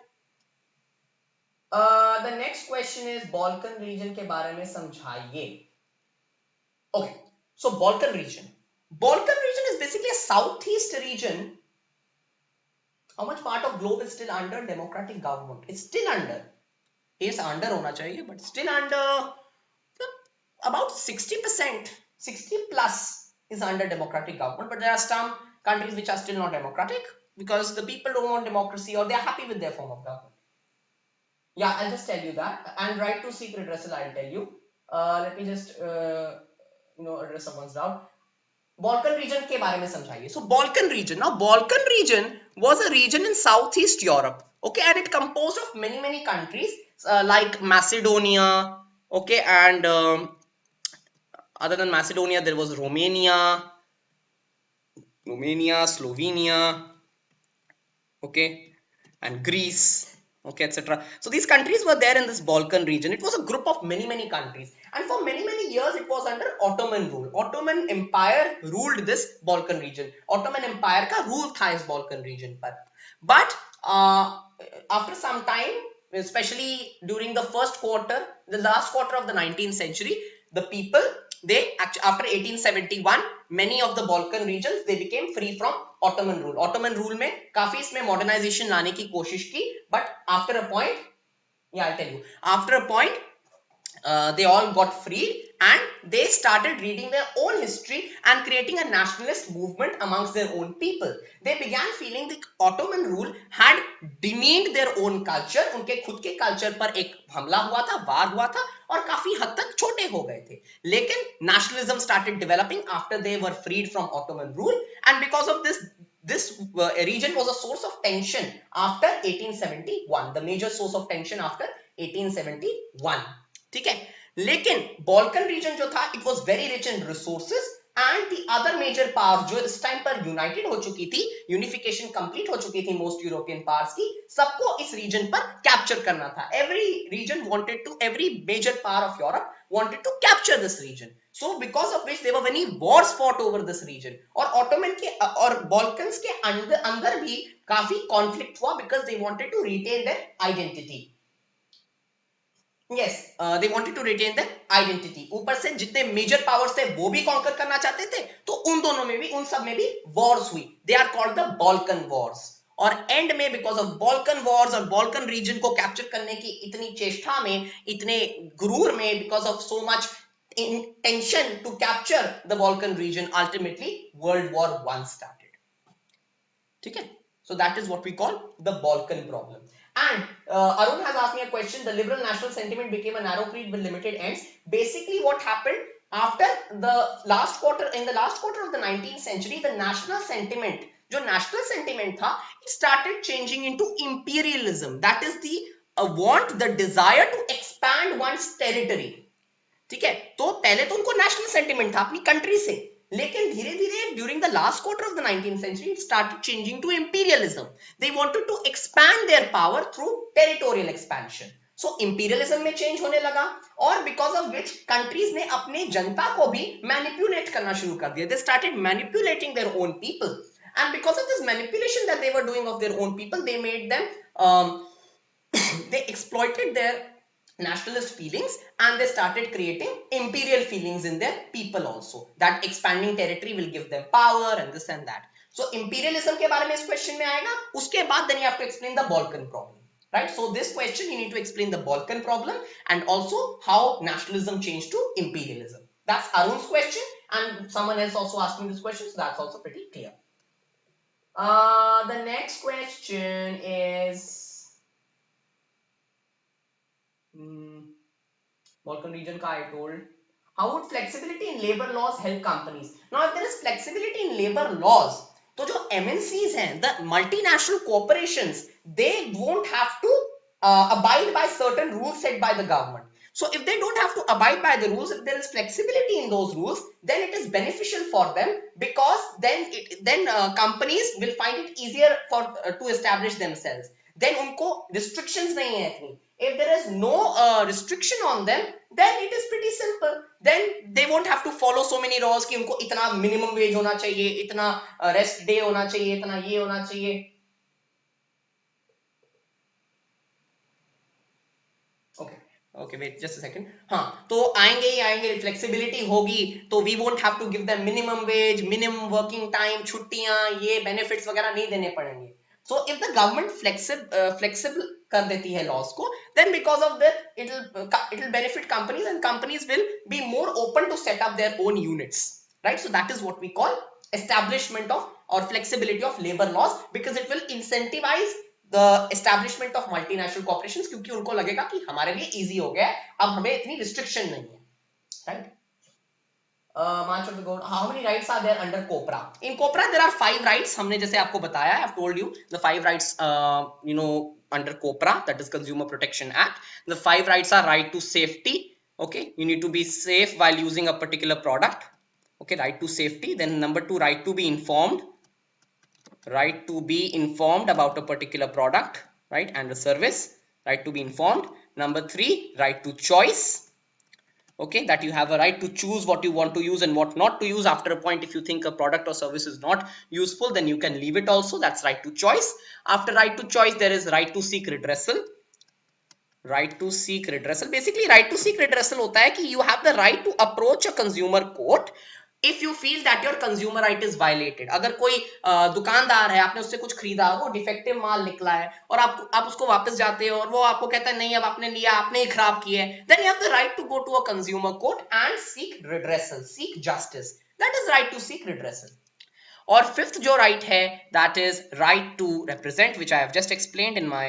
The next question is Balkan region के बारे में समझाइए. Okay, so Balkan region is basically a southeast region. How much part of globe is still under democratic government? It's still under. Yes, under होना चाहिए, but still under about 60%, 60 plus is under democratic government. But there are some countries which are still not democratic because the people don't want democracy or they are happy with their form of government. Yeah, I'll just tell you that. And right to seek redressal, I'll tell you. Let me just address someone's doubt. Balkan region के बारे में समझाइए. So Balkan region. Now Balkan region was a region in Southeast Europe. Okay, and it composed of many countries like Macedonia. Okay, and other than Macedonia, there was Romania, Slovenia. Okay, and Greece. Okay, etc. So these countries were there in this Balkan region. It was a group of many countries, and for many years it was under Ottoman rule. Ottoman Empire ruled this Balkan region. Ottoman Empire का rule था इस Balkan region पर. But after some time, especially during the last quarter of the 19th century, the people, they actually, after 1871, many of the Balkan regions, they became free from Ottoman rule. Ottoman rule में काफी इसमें modernization लाने की कोशिश की, but after a point, yeah, I'll tell you, after a point, they all got freed and they started reading their own history and creating a nationalist movement amongst their own people. They began feeling the Ottoman rule had demeaned their own culture. उनके खुद के culture पर एक हमला हुआ था, वार हुआ था और काफी हद तक छोटे हो गए थे. लेकिन nationalism started developing after they were freed from Ottoman rule, and because of this region was a source of tension after 1871. The major source of tension after 1871. ठीक है. लेकिन बॉल्कन रीजन जो था, it was very rich in resources and the other major power जो इस time पर United हो चुकी थी, यूनिफिकेशन कंप्लीट हो चुकी थी मोस्ट यूरोपियन पावर्स की, सबको इस रीजन पर कैप्चर करना था. Every major power of Europe wanted to capture this region. So because of which there were many wars fought over this region. और ऑटोमन के और बॉल्कन्स के अंदर भी काफी कॉन्फ्लिक्ट हुआ because they wanted to retain their identity. Yes, they wanted to retain their identity. ऊपर से जितने मेजर पावर्स थे वो भी कॉन्कर करना चाहते थे, तो उन दोनों में भी, उन सब में भी वॉर्स हुई. They are called the Balkan Wars. और एंड में बिकॉज ऑफ बॉल्कन वॉर्स और बॉल्कन रीजन को कैप्चर करने की इतनी चेष्टा में, इतने गुरूर में, because of so much intention to capture the Balkan region, ultimately World War I started. ठीक है? So that is what we call the Balkan problem. And Arun has asked me a question. The liberal national sentiment became a narrow creed with limited ends. Basically, what happened after the last quarter, in the last quarter of the 19th century, the national sentiment, जो national sentiment था, it started changing into imperialism. That is the want, the desire to expand one's territory. ठीक है? तो पहले तो उनको national sentiment था अपनी country से, लेकिन धीरे धीरे during the last quarter of the 19th century it started changing to imperialism. They wanted to expand their power through territorial expansion. So imperialism में change होने लगा, और because of which countries ने अपने जनता को भी manipulate करना शुरू कर दिया. They started manipulating their own people, and because of this manipulation that they were doing of their own people, they made them they exploited their nationalist feelings and they started creating imperial feelings in their people also, that expanding territory will give them power and this and that. So imperialism के बारे में इस question में आएगा, उसके बाद then you have to explain the Balkan problem, right? So this question you need to explain the Balkan problem and also how nationalism changed to imperialism. That's Arun's question, and someone else also asked me this question, so that's also pretty clear. The next question is Balkan region ka I told. How would flexibility in labor laws help companies? Now, if there is flexibility in labor laws, तो जो MNCs हैं, the multinational corporations, they won't have to abide by certain rules set by the government. So if they don't have to abide by the rules, if there is flexibility in those rules, then it is beneficial for them, because then companies will find it easier for to establish themselves. Then उनको restrictions नहीं है इतनी. If there is no restriction on them, then it is pretty simple. Then they won't have to follow so many laws कि उनको इतना minimum wage होना चाहिए, इतना rest day होना चाहिए, इतना ये होना चाहिए. Okay, wait just a second. हाँ, तो आएंगे ही आएंगे, flexibility होगी, तो we won't have to give them minimum wage, minimum working time, छुट्टियां, ये benefits वगैरह नहीं देने पड़ेंगे. So if the government flexible कर देती है laws को, then because of that it will benefit companies, and companies will be more open to set up their own units, right? So that is what we call establishment of or flexibility of labor laws, because it will incentivize the establishment of multinational corporations, क्योंकि उनको लगेगा कि हमारे लिए easy हो गया है, अब हमें इतनी restriction नहीं है, right? March of the Goat. How many rights are there under COPRA? In COPRA there are 5 rights. हमने जैसे आपको बताया, I have told you the 5 rights under COPRA, that is Consumer Protection Act. The 5 rights are right to safety. Okay, you need to be safe while using a particular product. Okay, right to safety. Then number 2, right to be informed. Right to be informed about a particular product, right, and the service. Right to be informed. Number 3, right to choice. Okay, that you have a right to choose what you want to use and what not to use. After a point, if you think a product or service is not useful, then you can leave it also. That's right to choice. After right to choice, there is right to seek redressal. Right to seek redressal, basically right to seek redressal होता है कि you have the right to approach a consumer court if you feel that your consumer right is violated. अगर कोई दुकानदार है, आपने उससे कुछ खरीदा, वो डिफेक्टिव माल निकला है और आप उसको वापस जाते हो और वो आपको कहता है नहीं अब आपने लिया, आपने ही खराब किया है, then you have the right to go to a consumer court and seek redressal, seek justice. That is right to seek redressal. और फिफ्थ जो राइट है, that is right to represent, which I have just explained in my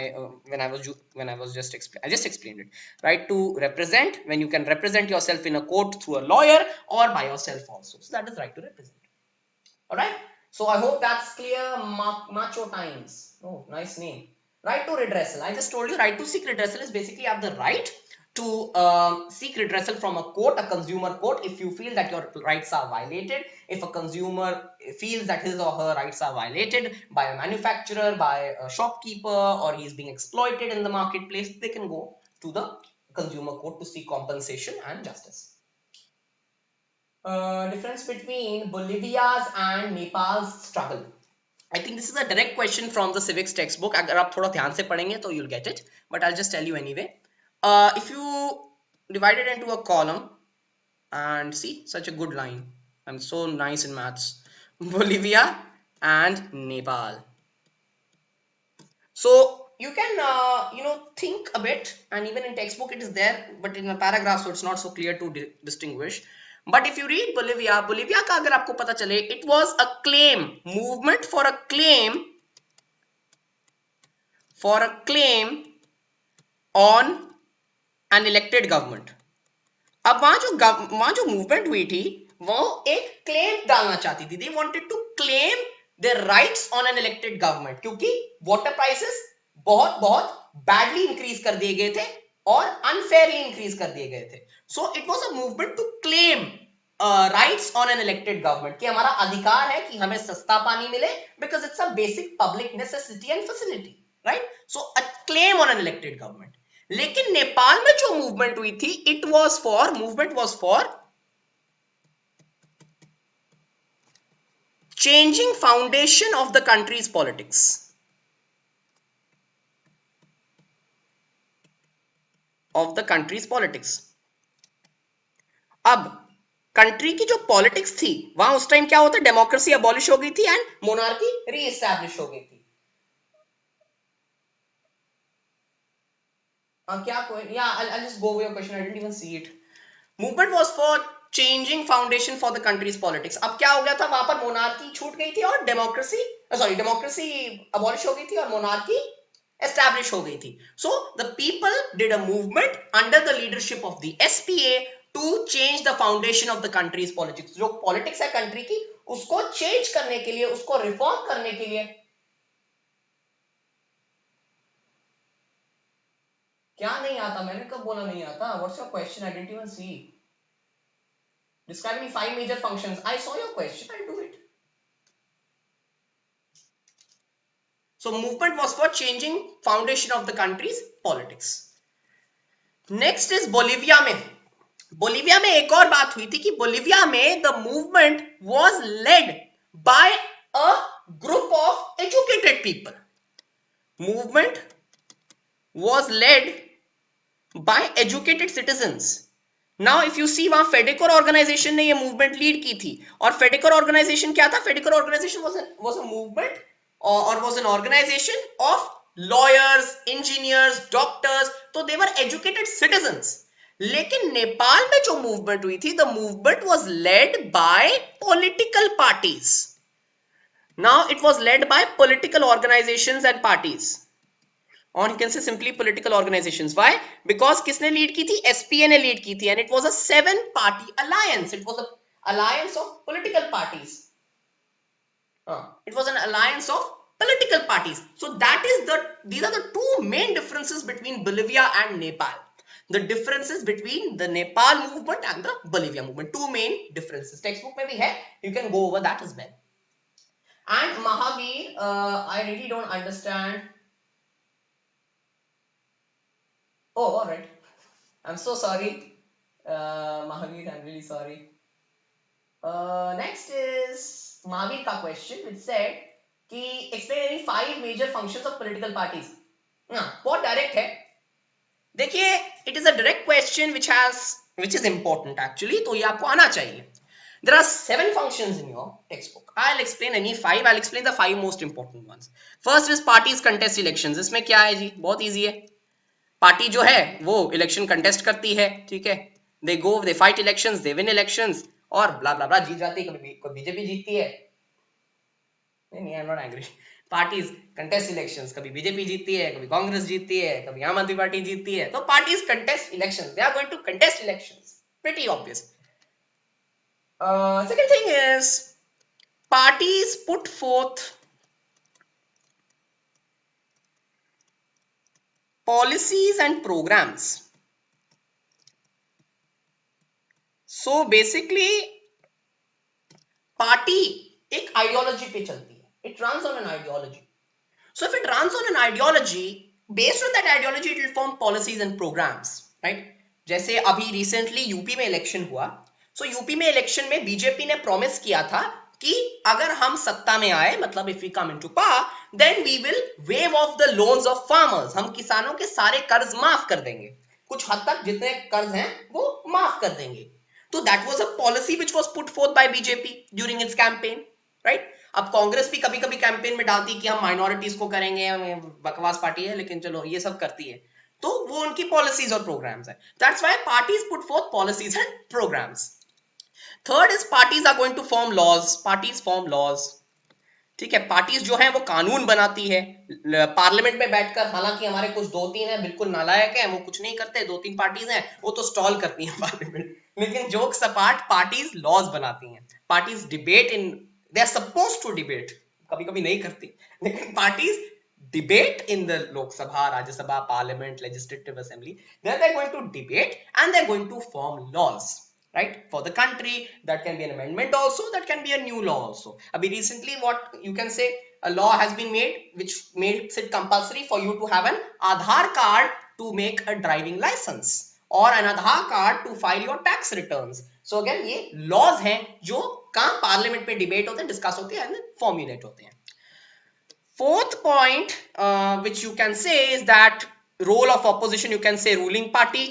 when I was I just explained it. Right to represent, when you can represent yourself in a court through a lawyer or by yourself also. So that is right to represent. All right. So I hope that's clear. Macho Times. Oh, nice name. Right to redressal. I just told you right to seek redressal is basically you have the right to seek redressal from a court, a consumer court, if you feel that your rights are violated. If a consumer feels that his or her rights are violated by a manufacturer, by a shopkeeper, or he's being exploited in the marketplace, they can go to the consumer court to seek compensation and justice. Difference between Bolivia's and Nepal's struggle. I think this is a direct question from the civics textbook. अगर आप थोड़ा ध्यान से पढ़ेंगे तो you'll get it, but I'll just tell you anyway. If you divide it into a column and see, such a good line. I'm so nice in maths. Bolivia and Nepal. So you can think a bit, and even in textbook it is there, but in a paragraph, so it's not so clear to distinguish. But if you read Bolivia का अगर आपको पता चले, it was a claim, movement for a claim on an elected government. अब वहां जो movement हुई थी, वो एक क्लेम डालना चाहती थी. They wanted to claim their rights on an elected government, क्योंकि वाटर प्राइसेस बहुत बैडली इंक्रीज कर दिए गए थे और अनफेयरली इंक्रीज कर दिए गए थे. So it was a movement to claim rights on an elected government, कि हमारा अधिकार है कि हमें सस्ता पानी मिले, because it's a basic public necessity and facility, right. So a claim on an elected government. लेकिन नेपाल में जो मूवमेंट हुई थी, movement was for changing foundation of the country's politics. Of the country's politics. अब कंट्री की जो politics थी, वहां उस टाइम क्या होता, डेमोक्रेसी अबॉलिश हो गई थी एंड मोनार्की रीएस्टैब्लिश हो गई थी. क्या I'll just go over your question. I didn't even see it. Movement was for changing foundation for the country's politics. अब क्या हो गया था, वहां पर मोनार्की छूट गई थी और डेमोक्रेसी अबॉलिश हो गई थी और मोनार्की एस्टैब्लिश हो गई थी. So the people did a movement under the leadership of the SPA to change the foundation of the country's politics. जो पॉलिटिक्स है कंट्री की, उसको चेंज करने के लिए, उसको रिफॉर्म करने के लिए. क्या नहीं आता, मैंने कब बोला नहीं आता? What's your question? I didn't even see. Describe me 5 major functions. I saw your question. I'll do it. So movement was for changing foundation of the country's politics. Next is Bolivia में. Bolivia में एक और बात हुई थी कि Bolivia में the movement was led by a group of educated people. Movement was led by educated citizens. Now if you see, वहां फेडेकोर ऑर्गेनाइजेशन ने ये मूवमेंट लीड की थी. और फेडेकोर ऑर्गेनाइजेशन क्या था? फेडेकोर organisation was a movement or was an organization of lawyers, engineers, doctors. तो they were educated citizens. लेकिन नेपाल में जो मूवमेंट हुई थी, the movement was led by political parties. Now it was led by political organizations and parties. Or you can say simply political organizations. Why? Because किसने lead की थी? SPA ने lead की थी, and it was a 7-party alliance. It was an alliance of political parties. It was an alliance of political parties. So these are the two main differences between Bolivia and Nepal. The differences between the Nepal movement and the Bolivia movement. Two main differences. Textbook में भी है. You can go over that as well. And Mahavir, I really don't understand. Oh, all right. I'm so sorry. Mahavir, I'm really sorry. Next is Mahavir ka question, which said कि explain any 5 major functions of political parties. बहुत direct है. देखिए, it is a direct question which is important actually, तो ये आपको आना चाहिए. There are 7 functions in your textbook. I'll explain any 5. I'll explain the 5 most important ones. First is parties contest elections. इसमें क्या है जी? बहुत easy है. पार्टी जो है वो इलेक्शन कंटेस्ट करती है, ठीक है. They go, they fight elections, they win elections और ब्ला ब्ला ब्ला जीत जाती है. कभी बीजेपी जीतती है. नहीं, I am not angry. Parties contest elections, कभी बीजेपी जीतती है, कभी कांग्रेस जीतती है, कभी आम आदमी पार्टी जीतती है. तो parties contest elections, they are going to contest elections. Pretty obvious. Second thing is parties put forth policies and programs. So basically party एक ideology पे चलती है. It runs on an ideology. So if it runs on an ideology, based on that ideology it will form policies and programs, right? जैसे अभी recently UP में election हुआ. So UP में election में बीजेपी ने प्रॉमिस किया था कि अगर हम सत्ता में आए, मतलब if we come into power, then we will waive off the loans of farmers. हम किसानों के सारे कर्ज माफ कर देंगे. कुछ हद तक जितने कर्ज हैं वो माफ कर देंगे. तो that was a policy which was put forth by BJP during its campaign, right? अब कांग्रेस भी कभी कभी कैंपेन में डालती कि हम माइनॉरिटीज को करेंगे, बकवास पार्टी है लेकिन चलो ये सब करती है. तो वो उनकी पॉलिसीज और प्रोग्राम्स है. That's why parties put forth policies and programmes. Third is parties are going to form laws. Parties form laws, ठीक है. पार्टीज जो है वो कानून बनाती है पार्लियामेंट में बैठकर. हालांकि हमारे कुछ 2-3 हैं बिल्कुल नालायक हैं, वो कुछ नहीं करते. 2-3 पार्टीज हैं वो तो स्टॉल करती हैं पार्लियामेंट. लेकिन जोक्स अपार्ट, पार्टीज लॉज बनाती हैं. Parties debate in, they are supposed to debate, कभी कभी नहीं करती, लेकिन parties debate in the Lok Sabha, Rajya Sabha, Parliament, Legislative Assembly. Then they're going to debate and they're going to form laws, right, for the country. That can be an amendment also, that can be a new law also. Abhi recently what you can say, a law has been made which makes it compulsory for you to have an Aadhaar card to make a driving license or an Aadhaar card to file your tax returns. So again ये laws हैं जो कहाँ parliament में debate होते हैं, discuss होते हैं, formulate होते हैं. Fourth point which you can say is that role of opposition. You can say ruling party.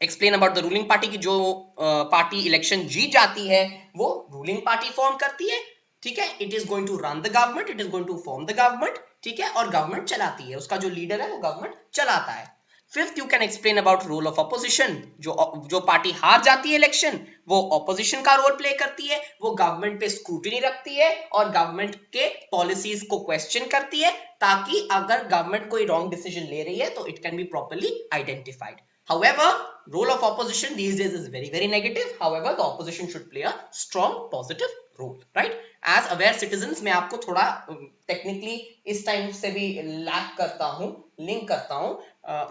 Explain about the ruling party की जो पार्टी इलेक्शन जीत जाती है वो रूलिंग पार्टी फॉर्म करती है, ठीक है. It is going to run the government, it is going to form the government, ठीक है, और गवर्नमेंट चलाती है. उसका जो लीडर है वो गवर्नमेंट चलाता है. Fifth, you can explain about role of opposition. जो पार्टी हार जाती है इलेक्शन वो ऑपोजिशन का रोल प्ले करती है. वो गवर्नमेंट पे स्क्रूटिनी रखती है और गवर्नमेंट के पॉलिसीज को क्वेश्चन करती है, ताकि अगर गवर्नमेंट कोई रॉन्ग डिसीजन ले रही है तो it can be properly identified. However, role of opposition these days is very very negative. However, the opposition should play a strong positive role, right? As aware citizens, मैं आपको थोड़ा technically इस time से भी लैक करता हूँ, link करता हूँ,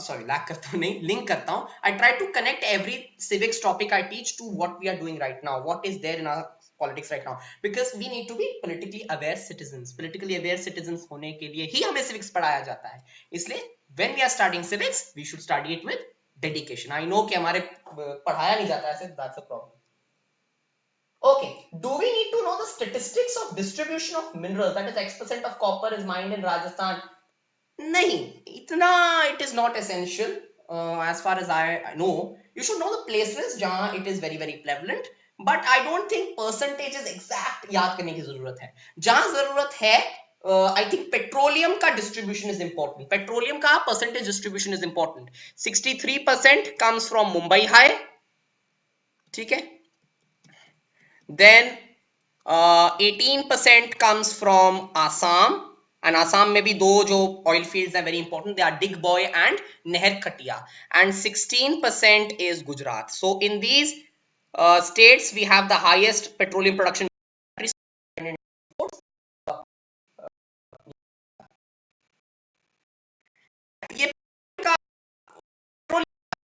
sorry लैक करता हूँ नहीं, लिंक करता हूँ. I try to connect every civics topic I teach to what we are doing right now, what is there in our politics right now, because we need to be politically aware citizens. Politically aware citizens होने के लिए ही हमें civics पढ़ाया जाता है. इसलिए when we are studying civics, we should study it with dedication. I know कि हमारे पढ़ाया नहीं जाता ऐसे, that's a problem. Okay, do we need to know the statistics of distribution of minerals, that is X% of copper is mined in Rajasthan? नहीं, इतना it is not essential. As far as I know, you should know the places जहाँ it is very very prevalent, but I don't think percentages exact याद करने की जरूरत है. जहाँ जरूरत है, I think petroleum का distribution is important. Petroleum का percentage distribution is important. 63% comes from Mumbai High, ठीक है. Then 18% comes from Assam, and Assam में भी दो जो oil fields are very important. They are Digboy and Neher Khatia, and 16% is Gujarat. So in these states we have the highest petroleum production.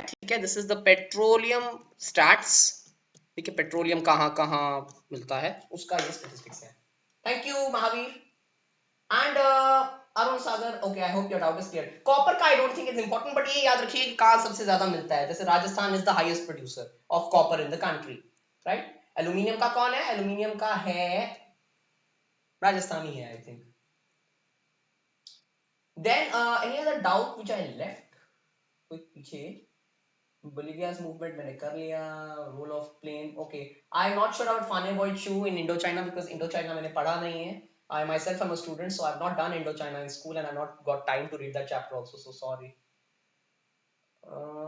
ठीक है, this is the petroleum stats. ठीक है, petroleum कहाँ कहाँ मिलता है उसका ये स्टैटिस्टिक्स है. Thank you Mahavir. And Arun Sagar, okay, I hope your doubt is clear. Copper का I don't think it's important, but ये याद रखिए कि कहाँ सबसे ज्यादा मिलता है. जैसे Rajasthan is the highest producer of copper in the country, right? Aluminium का कौन है? Aluminium का है राजस्थानी है, I think. Then any other doubt which I left? कोई पीछे Bolivia's movement मैंने कर लिया. Role of plane, okay. I'm not sure about Faneboy Chu in Indochina because Indochina मैंने पढ़ा नहीं है. I myself am a student, so I've not done Indochina in school and I've not got time to read that chapter also, so sorry.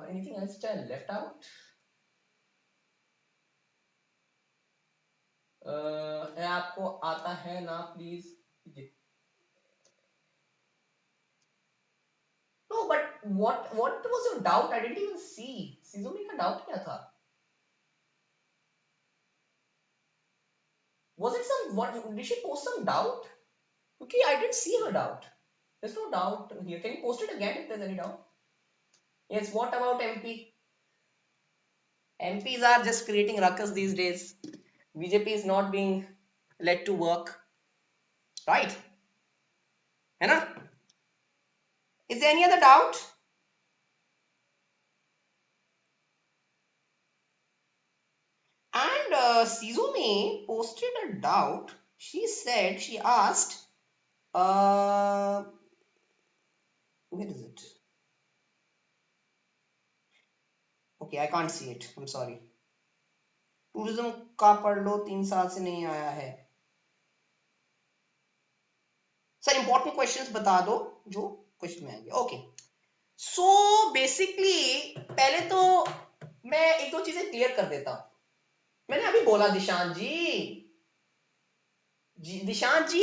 Anything else which I left out? आपको आता है ना, please? No, but what was your doubt? I didn't even see. Sizumi का doubt क्या था? Was it some, what, did she post some doubt? Okay, I didn't see her doubt. There's no doubt here. Can you post it again if there's any doubt? Yes, what about MP? MPs are just creating ruckus these days. BJP is not being led to work. Right? है ना? Is there any other doubt? And Sizumi posted a doubt. She said, she asked, where is it? Okay, I can't see it. I'm sorry. Tourism का पढ़ लो, 3 साल से नहीं आया है. Sir, important questions बता दो जो क्वेश्चन में आएंगे. Okay. So basically पहले तो मैं एक दो चीजें क्लियर कर देता हूं. मैंने अभी बोला दिशांत जी,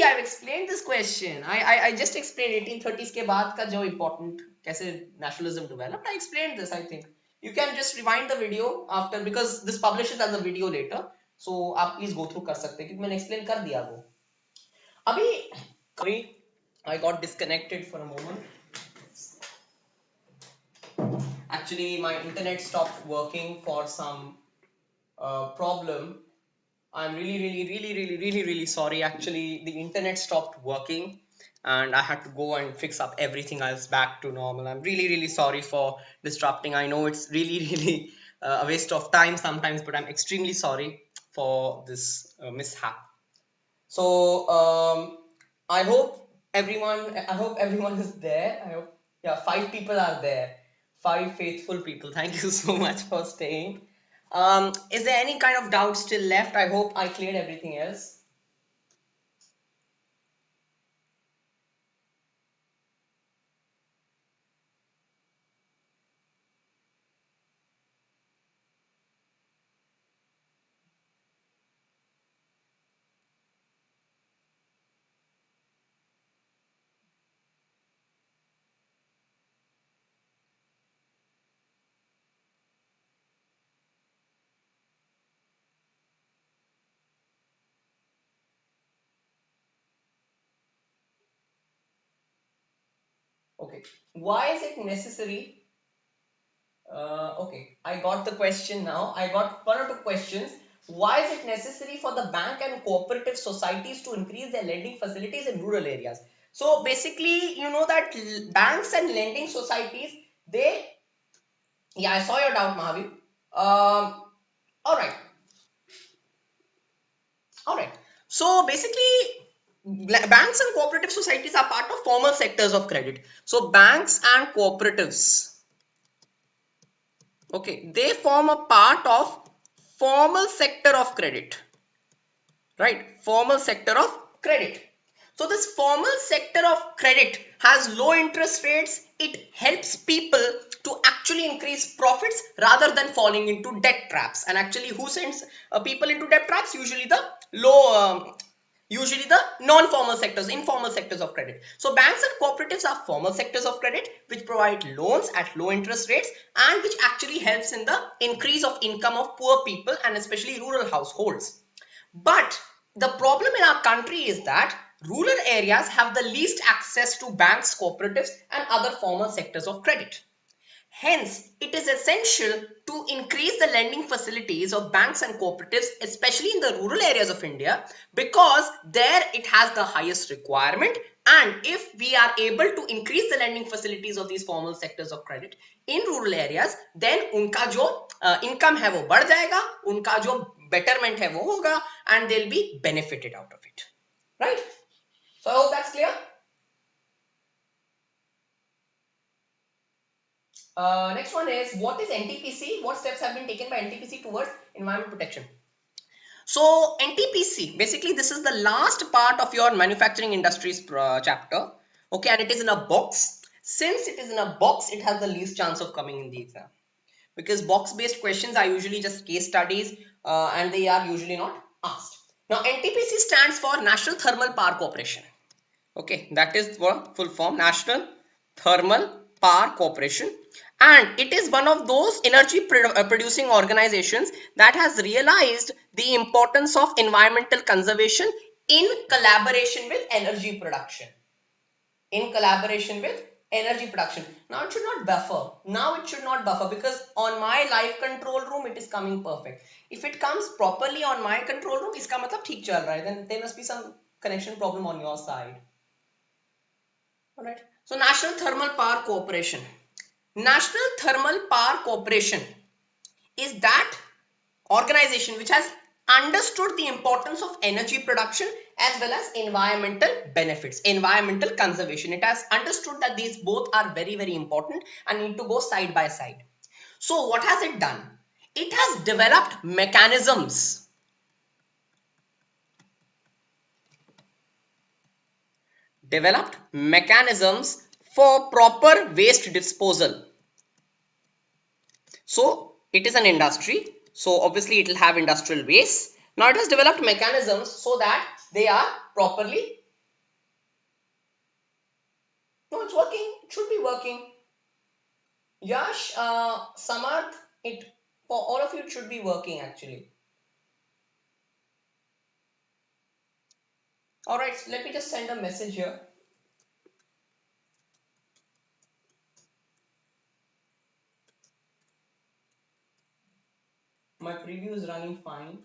I've explained this question. I just explained 1830s के बाद का जो important कैसे nationalism developed. I explained this, I think. You can just rewind the video after because this publishes as a video later. So आप please go through कर सकते हैं क्योंकि मैंने explain कर दिया वो. अभी I got disconnected for a moment. Actually, my internet stopped working for some problem. I'm really sorry. Actually, the internet stopped working and I had to go and fix up everything else back to normal. I'm really sorry for disrupting. I know it's really a waste of time sometimes, but I'm extremely sorry for this mishap. So I hope everyone is there. I hope, yeah, 5 people are there. 5 faithful people. Thank you so much for staying. Is there any kind of doubt still left? I hope I cleared everything else. Okay, why is it necessary? Okay, I got the question now. I got 1 or 2 questions. Why is it necessary for the bank and cooperative societies to increase their lending facilities in rural areas? So basically, you know that banks and lending societies, they, yeah, I saw your doubt, Mahavir. All right. So basically, banks and cooperative societies are part of formal sectors of credit. So banks and cooperatives, okay, they form a part of formal sector of credit, right? Formal sector of credit. So this formal sector of credit has low interest rates. It helps people to actually increase profits rather than falling into debt traps. And actually, who sends people into debt traps? Usually the non-formal sectors, informal sectors of credit. So banks and cooperatives are formal sectors of credit which provide loans at low interest rates and which actually helps in the increase of income of poor people and especially rural households. But the problem in our country is that rural areas have the least access to banks, cooperatives and other formal sectors of credit. Hence, it is essential to increase the lending facilities of banks and cooperatives, especially in the rural areas of India, because there it has the highest requirement. And if we are able to increase the lending facilities of these formal sectors of credit in rural areas, then उनका जो income है वो बढ़ जाएगा, उनका जो betterment है वो होगा, and they'll be benefited out of it. Right? So I hope that's clear. Next one is, what is Ntpc? What steps have been taken by Ntpc towards environment protection? So Ntpc, basically this is the last part of your manufacturing industries chapter. Okay, and it is in a box. Since it is in a box, it has the least chance of coming in the exam, because box based questions are usually just case studies and they are usually not asked. Now Ntpc stands for National Thermal Power Corporation. Okay, that is the full form, National Thermal Power Corporation, and it is one of those energy producing organizations that has realized the importance of environmental conservation in collaboration with energy production. In collaboration with energy production. Now it should not buffer. Now it should not buffer, because on my live control room it is coming perfect. If it comes properly on my control room, iska matlab theek chal raha hai, then there must be some connection problem on your side. Alright. So National Thermal Power Corporation. National Thermal Power Corporation is that organization which has understood the importance of energy production as well as environmental benefits, environmental conservation. It has understood that these both are very, very important and need to go side by side. So what has it done? It has developed mechanisms for proper waste disposal. So it is an industry, so obviously it will have industrial waste. Now it has developed mechanisms so that they are properly, no, it's working, it should be working. Yash, Samarth, it, for all of you it should be working actually. Alright, so let me just send a message here. My preview is running fine.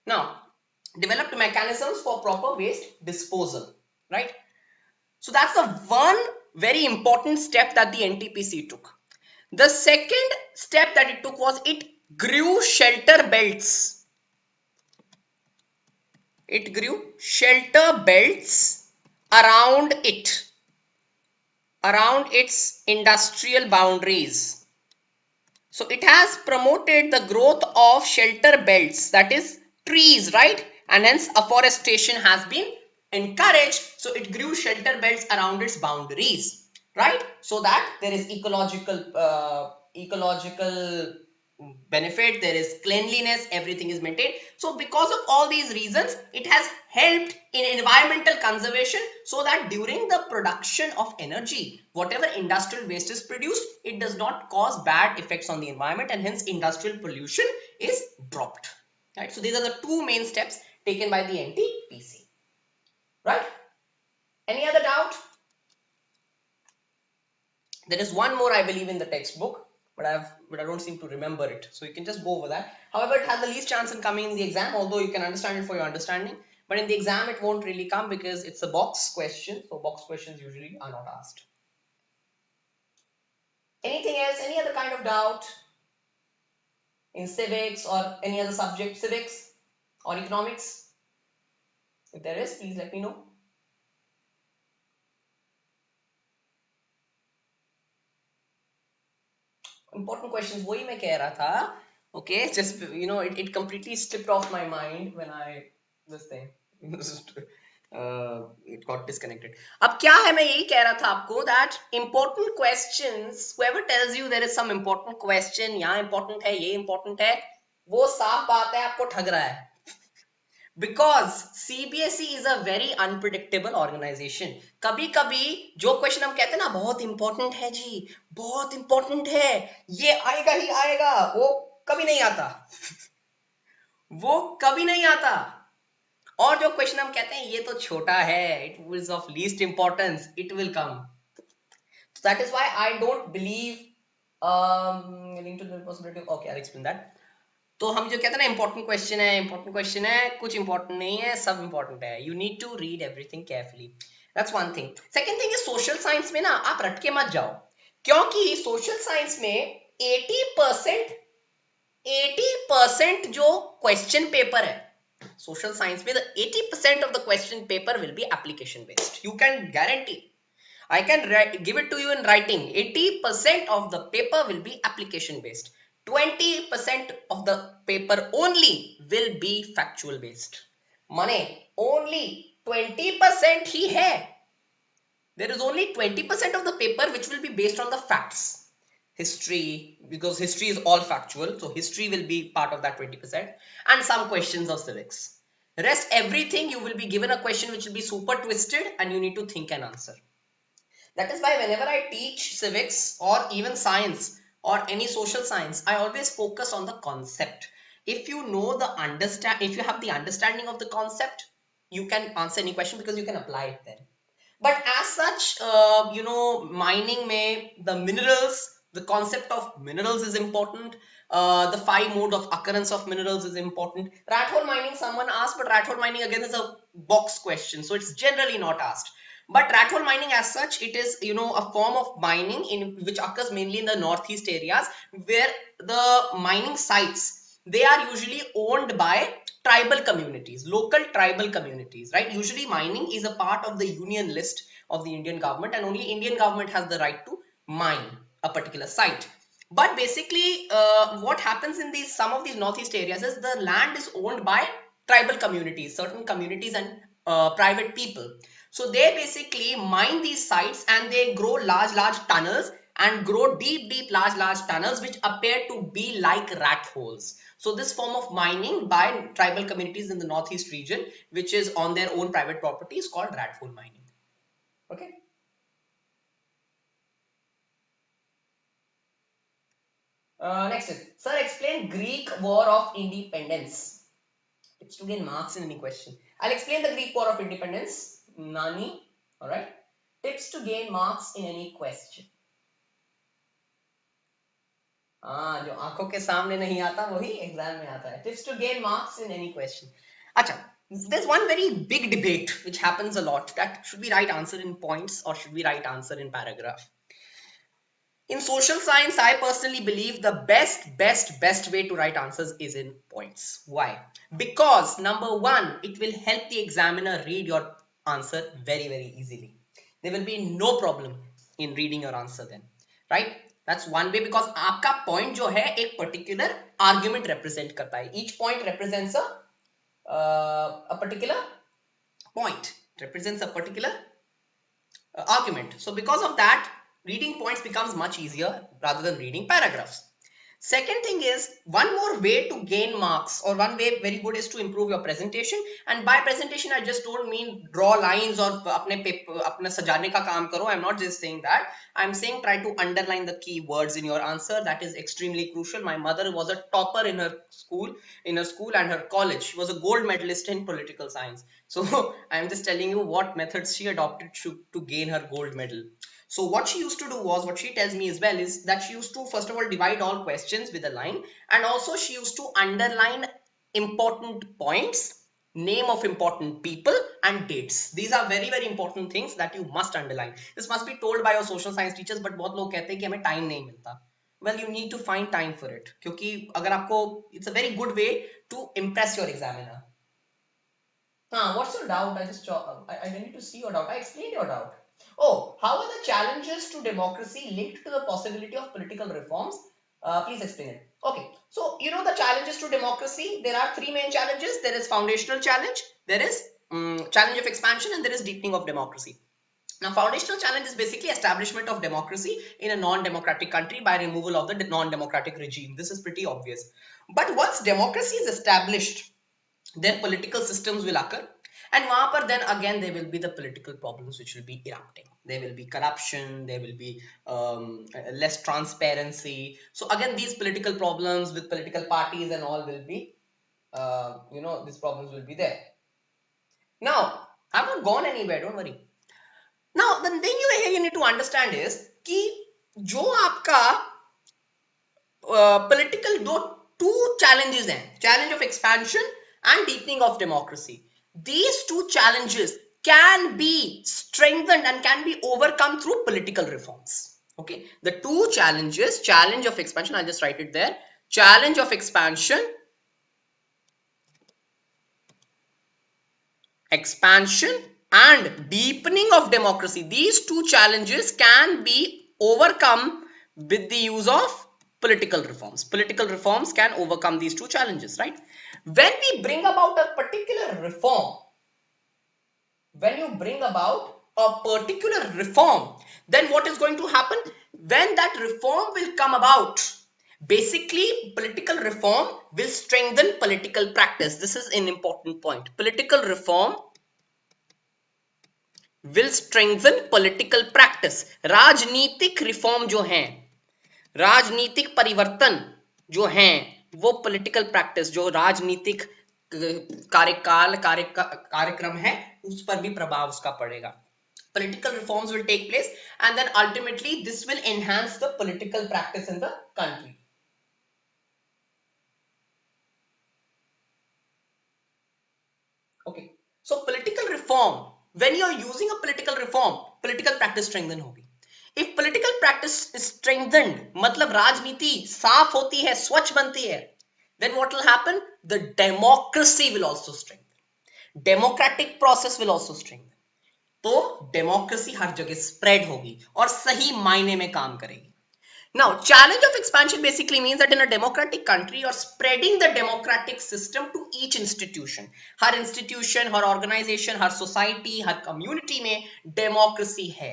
Now, developed mechanisms for proper waste disposal, right? So that's the one very important step that the Ntpc took. The second step that it took was it grew shelter belts. It grew shelter belts around it, around its industrial boundaries. So it has promoted the growth of shelter belts, that is trees, right? And hence afforestation has been encouraged. So it grew shelter belts around its boundaries, right? So that there is ecological benefit, there is cleanliness, everything is maintained. So because of all these reasons, it has helped in environmental conservation, so that during the production of energy, whatever industrial waste is produced, it does not cause bad effects on the environment, and hence industrial pollution is dropped, right? So these are the two main steps taken by the Ntpc, right? Any other doubt? There is one more, I believe, in the textbook, but I don't seem to remember it. So you can just go over that. However, it has the least chance in coming in the exam, although you can understand it for your understanding. But in the exam, it won't really come because it's a box question. So box questions usually are not asked. Anything else? Any other kind of doubt in civics or any other subject, civics or economics? If there is, please let me know. Important questions, वही मैं कह रहा था. Okay, just, you know, it completely slipped off my mind when I this thing. It got disconnected. अब क्या है, मैं यही कह रहा था आपको that important questions, whoever tells you there is some important question, यहाँ important है, ये important है, वो साफ बात है आपको ठग रहा है. Because CBSE is a very unpredictable organization. कभी कभी जो क्वेश्चन हम कहते हैं ना बहुत इंपॉर्टेंट है जी, बहुत इंपॉर्टेंट है, ये आएगा ही आएगा, वो कभी नहीं आता. वो कभी नहीं आता. और जो क्वेश्चन हम कहते हैं ये तो छोटा है, it is of least importance, it will come. So that is why I don't believe linked to the possibility of, okay, I'll explain that. तो हम जो कहते हैं ना इंपॉर्टेंट क्वेश्चन है, इंपॉर्टेंट क्वेश्चन है, कुछ इंपॉर्टेंट नहीं है, सब इंपॉर्टेंट है. You need to read everything carefully. That's one thing. Second thing is social science में ना आप रट के मत जाओ, क्योंकि सोशल साइंस में 80% 80% जो क्वेश्चन पेपर है सोशल साइंस में, the 80% of the question paper will be application based. You can guarantee, I can give it to you in writing. 80% of the paper will be application based. 20% of the paper only will be factual based. Mane, only 20% ही है. There is only 20% of the paper which will be based on the facts. History, because history is all factual, so history will be part of that 20%, and some questions of civics. Rest everything you will be given a question which will be super twisted and you need to think and answer. That is why whenever I teach civics or even science or any social science, I always focus on the concept. If you know if you have the understanding of the concept, you can answer any question because you can apply it then. But as such, mining the minerals, the concept of minerals is important. The 5 mode of occurrence of minerals is important. Rat hole mining, someone asked, but rat hole mining again is a box question, so it's generally not asked. But rat hole mining as such, it is a form of mining which occurs mainly in the northeast areas, where the mining sites, they are usually owned by tribal communities, local tribal communities, right? Usually mining is a part of the union list of the Indian government, and only Indian government has the right to mine a particular site. But basically what happens in some of these northeast areas is the land is owned by tribal communities, certain communities, and private people. So they basically mine these sites and they grow large tunnels and grow deep large tunnels which appear to be like rat holes. So this form of mining by tribal communities in the northeast region, which is on their own private property, is called rat hole mining. Okay. Next is, sir, explain Greek War of Independence. Tips to gain marks in any question. I'll explain the Greek War of Independence. Nani. Alright. Tips to gain marks in any question. जो आंखों के सामने नहीं आता वही exam में आता है. Tips to gain marks in any question. अच्छा, there's one very big debate which happens a lot, that should we write answer in points or should we write answer in paragraph. In social science, I personally believe the best way to write answers is in points. Why? Because number one, it will help the examiner read your answer very easily. There will be no problem in reading your answer then, right? That's one way, because आपका point जो है एक particular argument represent करता है. Each point represents a particular point, represents a particular argument. So because of that, reading points becomes much easier rather than reading paragraphs. Second thing is, one more way to gain marks, or one way very good, is to improve your presentation. And by presentation, I just don't mean draw lines or apne paper, apne sajane ka kaam karo. I'm not just saying that. I'm saying try to underline the key words in your answer. That is extremely crucial. My mother was a topper in her school and her college. She was a gold medalist in political science. So I'm just telling you what methods she adopted to gain her gold medal. So what she used to do was, what she tells me as well, is that she used to first of all divide all questions with a line, and also she used to underline important points, name of important people, and dates. These are very important things that you must underline. This must be told by your social science teachers, but बहुत लोग कहते हैं कि हमें time नहीं मिलता. Well, you need to find time for it, क्योंकि अगर आपको, it's a very good way to impress your examiner. What's your doubt? I need to see your doubt. I explained your doubt. Oh, how are the challenges to democracy linked to the possibility of political reforms? Please explain it. Okay, so the challenges to democracy, there are 3 main challenges. There is foundational challenge, there is challenge of expansion, and there is deepening of democracy. Now, foundational challenge is basically establishment of democracy in a non-democratic country by removal of the non-democratic regime. This is pretty obvious. But once democracy is established, then political systems will occur. And वहां पर then again there will be the political problems which will be erupting. There will be corruption, there will be less transparency. So again, these political problems with political parties and all will be, these problems will be there. Now, I'm not gone anywhere, don't worry. Now, the thing you need to understand is कि जो आपका political दो two challenges हैं, challenge of expansion and deepening of democracy. These two challenges can be strengthened and can be overcome through political reforms. Okay, the two challenges, challenge of expansion, I'll just write it there, challenge of expansion and deepening of democracy. These two challenges can be overcome with the use of political reforms. Political reforms can overcome these two challenges, right? When we bring about a particular reform, when you bring about a particular reform, then what is going to happen? When that reform will come about, basically political reform will strengthen political practice. This is an important point. Political reform will strengthen political practice. राजनीतिक reform जो हैं, राजनीतिक परिवर्तन जो हैं, वो political practice, जो राजनीतिक कार्यक्रम है, उस पर भी प्रभाव उसका पड़ेगा. Political reforms will take place and then ultimately this will enhance the political practice in the country. Okay, so political reform, when you are using a political reform, political practice strengthen होगी. If political practice is strengthened, मतलब राजनीति साफ होती है, स्वच्छ बनती है, then what will happen? The democracy will also strengthen. Democratic process will also strengthen. तो democracy हर जगह spread होगी और सही मायने में काम करेगी. Now, challenge of expansion basically means that in a democratic country, you're spreading the democratic system to each institution. Her institution, her organization, her society, her community में democracy है.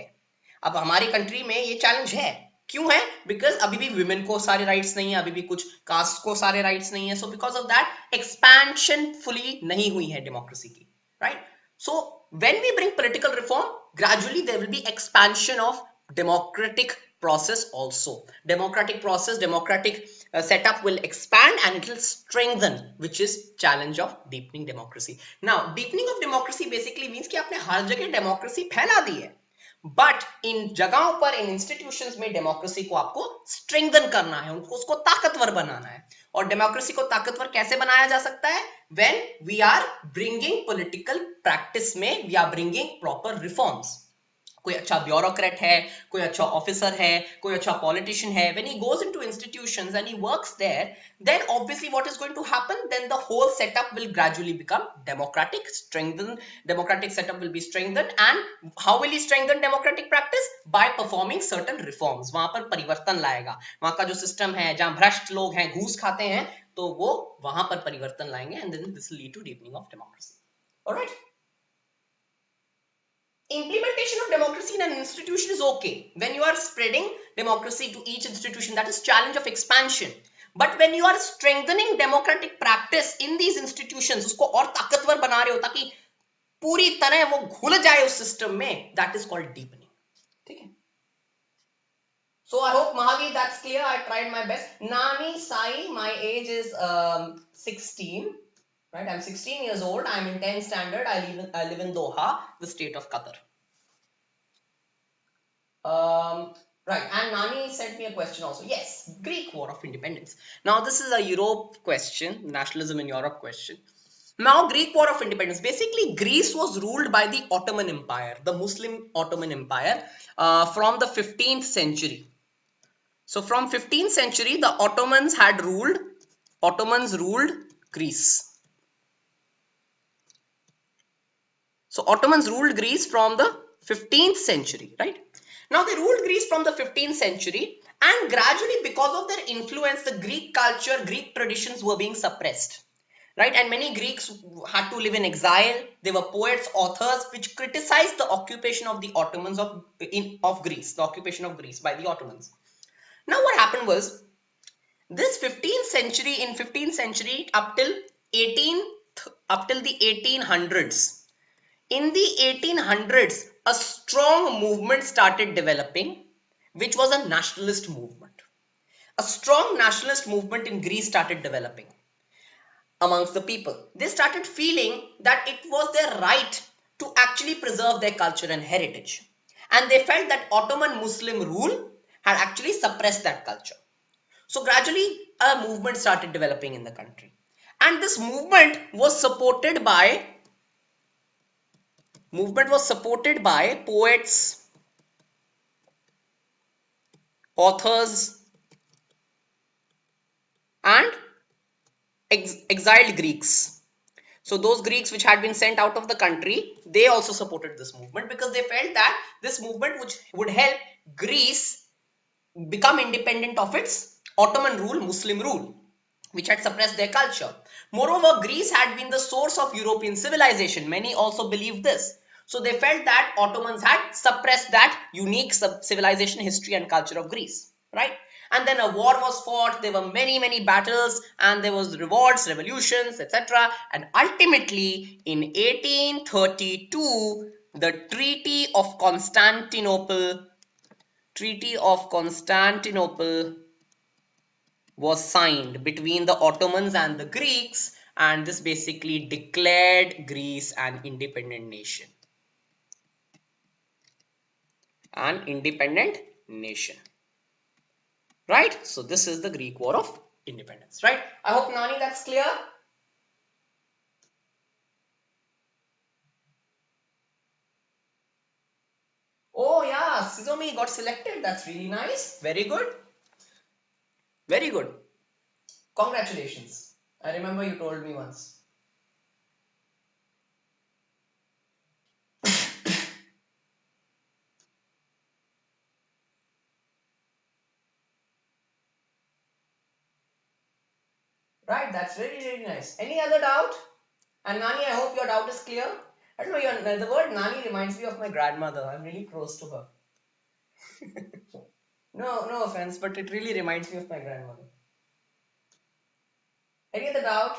अब हमारी country में ये challenge है. क्यों है? Because अभी भी women को सारे rights नहीं है, अभी भी कुछ caste को सारे rights नहीं है. So because of that, expansion fully नहीं हुई है democracy की, right? So when we bring political reform, gradually there will be expansion of democratic process also. Democratic process, democratic setup will expand and it will strengthen, which is challenge of deepening democracy. Now, deepening of democracy basically means कि आपने हर जगह democracy फैला दी है, but इन जगहों पर, इन institutions में democracy को आपको strengthen करना है, उनको उसको ताकतवर बनाना है. और democracy को ताकतवर कैसे बनाया जा सकता है? When we are bringing political practice में, we are bringing proper reforms. कोई अच्छा ब्यूरोक्रेट है, कोई अच्छा ऑफिसर है, कोई अच्छा पॉलिटिशियन है, when he goes into institutions and he works there, then obviously what is going to happen? Then the whole setup will gradually become democratic, strengthened. Democratic setup will be strengthened. And how will he strengthen democratic practice? By performing certain reforms. वहां पर परिवर्तन लाएगा. वहां का जो system है, जहां भ्रष्ट लोग हैं, घूस खाते हैं, तो वो वहां पर परिवर्तन लाएंगे, and then this will lead to deepening of democracy. All right. Implementation of democracy in an institution is okay when you are spreading democracy to each institution. That is challenge of expansion. But when you are strengthening democratic practice in these institutions, उसको और ताकतवर बना रहे हो ताकि पूरी तरह वो घुल जाए उस सिस्टम में, that is called deepening. ठीक है? So I hope Mahavi that's clear. I tried my best. Nani Sai, my age is 16. Right, I'm 16 years old. I'm in 10th standard. I live in Doha, the state of Qatar. Right, and Nani sent me a question also. Yes, Greek War of Independence. Now, this is a Europe question, nationalism in Europe question. Now, Greek War of Independence. Basically, Greece was ruled by the Ottoman Empire, the Muslim Ottoman Empire, from the 15th century. So, from 15th century, the Ottomans ruled Greece. So Ottomans ruled Greece from the 15th century, right? Now they ruled Greece from the 15th century, and gradually because of their influence, the Greek culture, Greek traditions were being suppressed, right? And many Greeks had to live in exile. They were poets, authors, which criticized the occupation of the Ottomans of Greece, the occupation of Greece by the Ottomans. Now what happened was, this 15th century, in 15th century up till the 1800s, in the 1800s, a strong movement started developing, which was a nationalist movement. A strong nationalist movement in Greece started developing. amongst the people. They started feeling that it was their right to actually preserve their culture and heritage. And they felt that Ottoman Muslim rule had actually suppressed that culture. So gradually a movement started developing in the country. And this movement was supported by poets, authors, and exiled Greeks. So those Greeks which had been sent out of the country, they also supported this movement because they felt that this movement which would help Greece become independent of its Ottoman rule, Muslim rule, which had suppressed their culture. Moreover, Greece had been the source of European civilization. Many also believed this. So they felt that Ottomans had suppressed that unique civilization, history and culture of Greece, right? And then a war was fought. There were many battles, and there was revolts, revolutions, etc. And ultimately in 1832, the Treaty of Constantinople was signed between the Ottomans and the Greeks, and this basically declared Greece an independent nation. Right? So this is the Greek War of Independence, right? I hope, Nani, that's clear. Oh yeah, Sizomi got selected. That's really nice. Very good. Very good. Congratulations. I remember you told me once. Right, that's really nice. Any other doubt? And Nani, I hope your doubt is clear. I don't know, the word Nani reminds me of my grandmother. I'm really close to her. No offense, but it really reminds me of my grandmother. Any other doubt?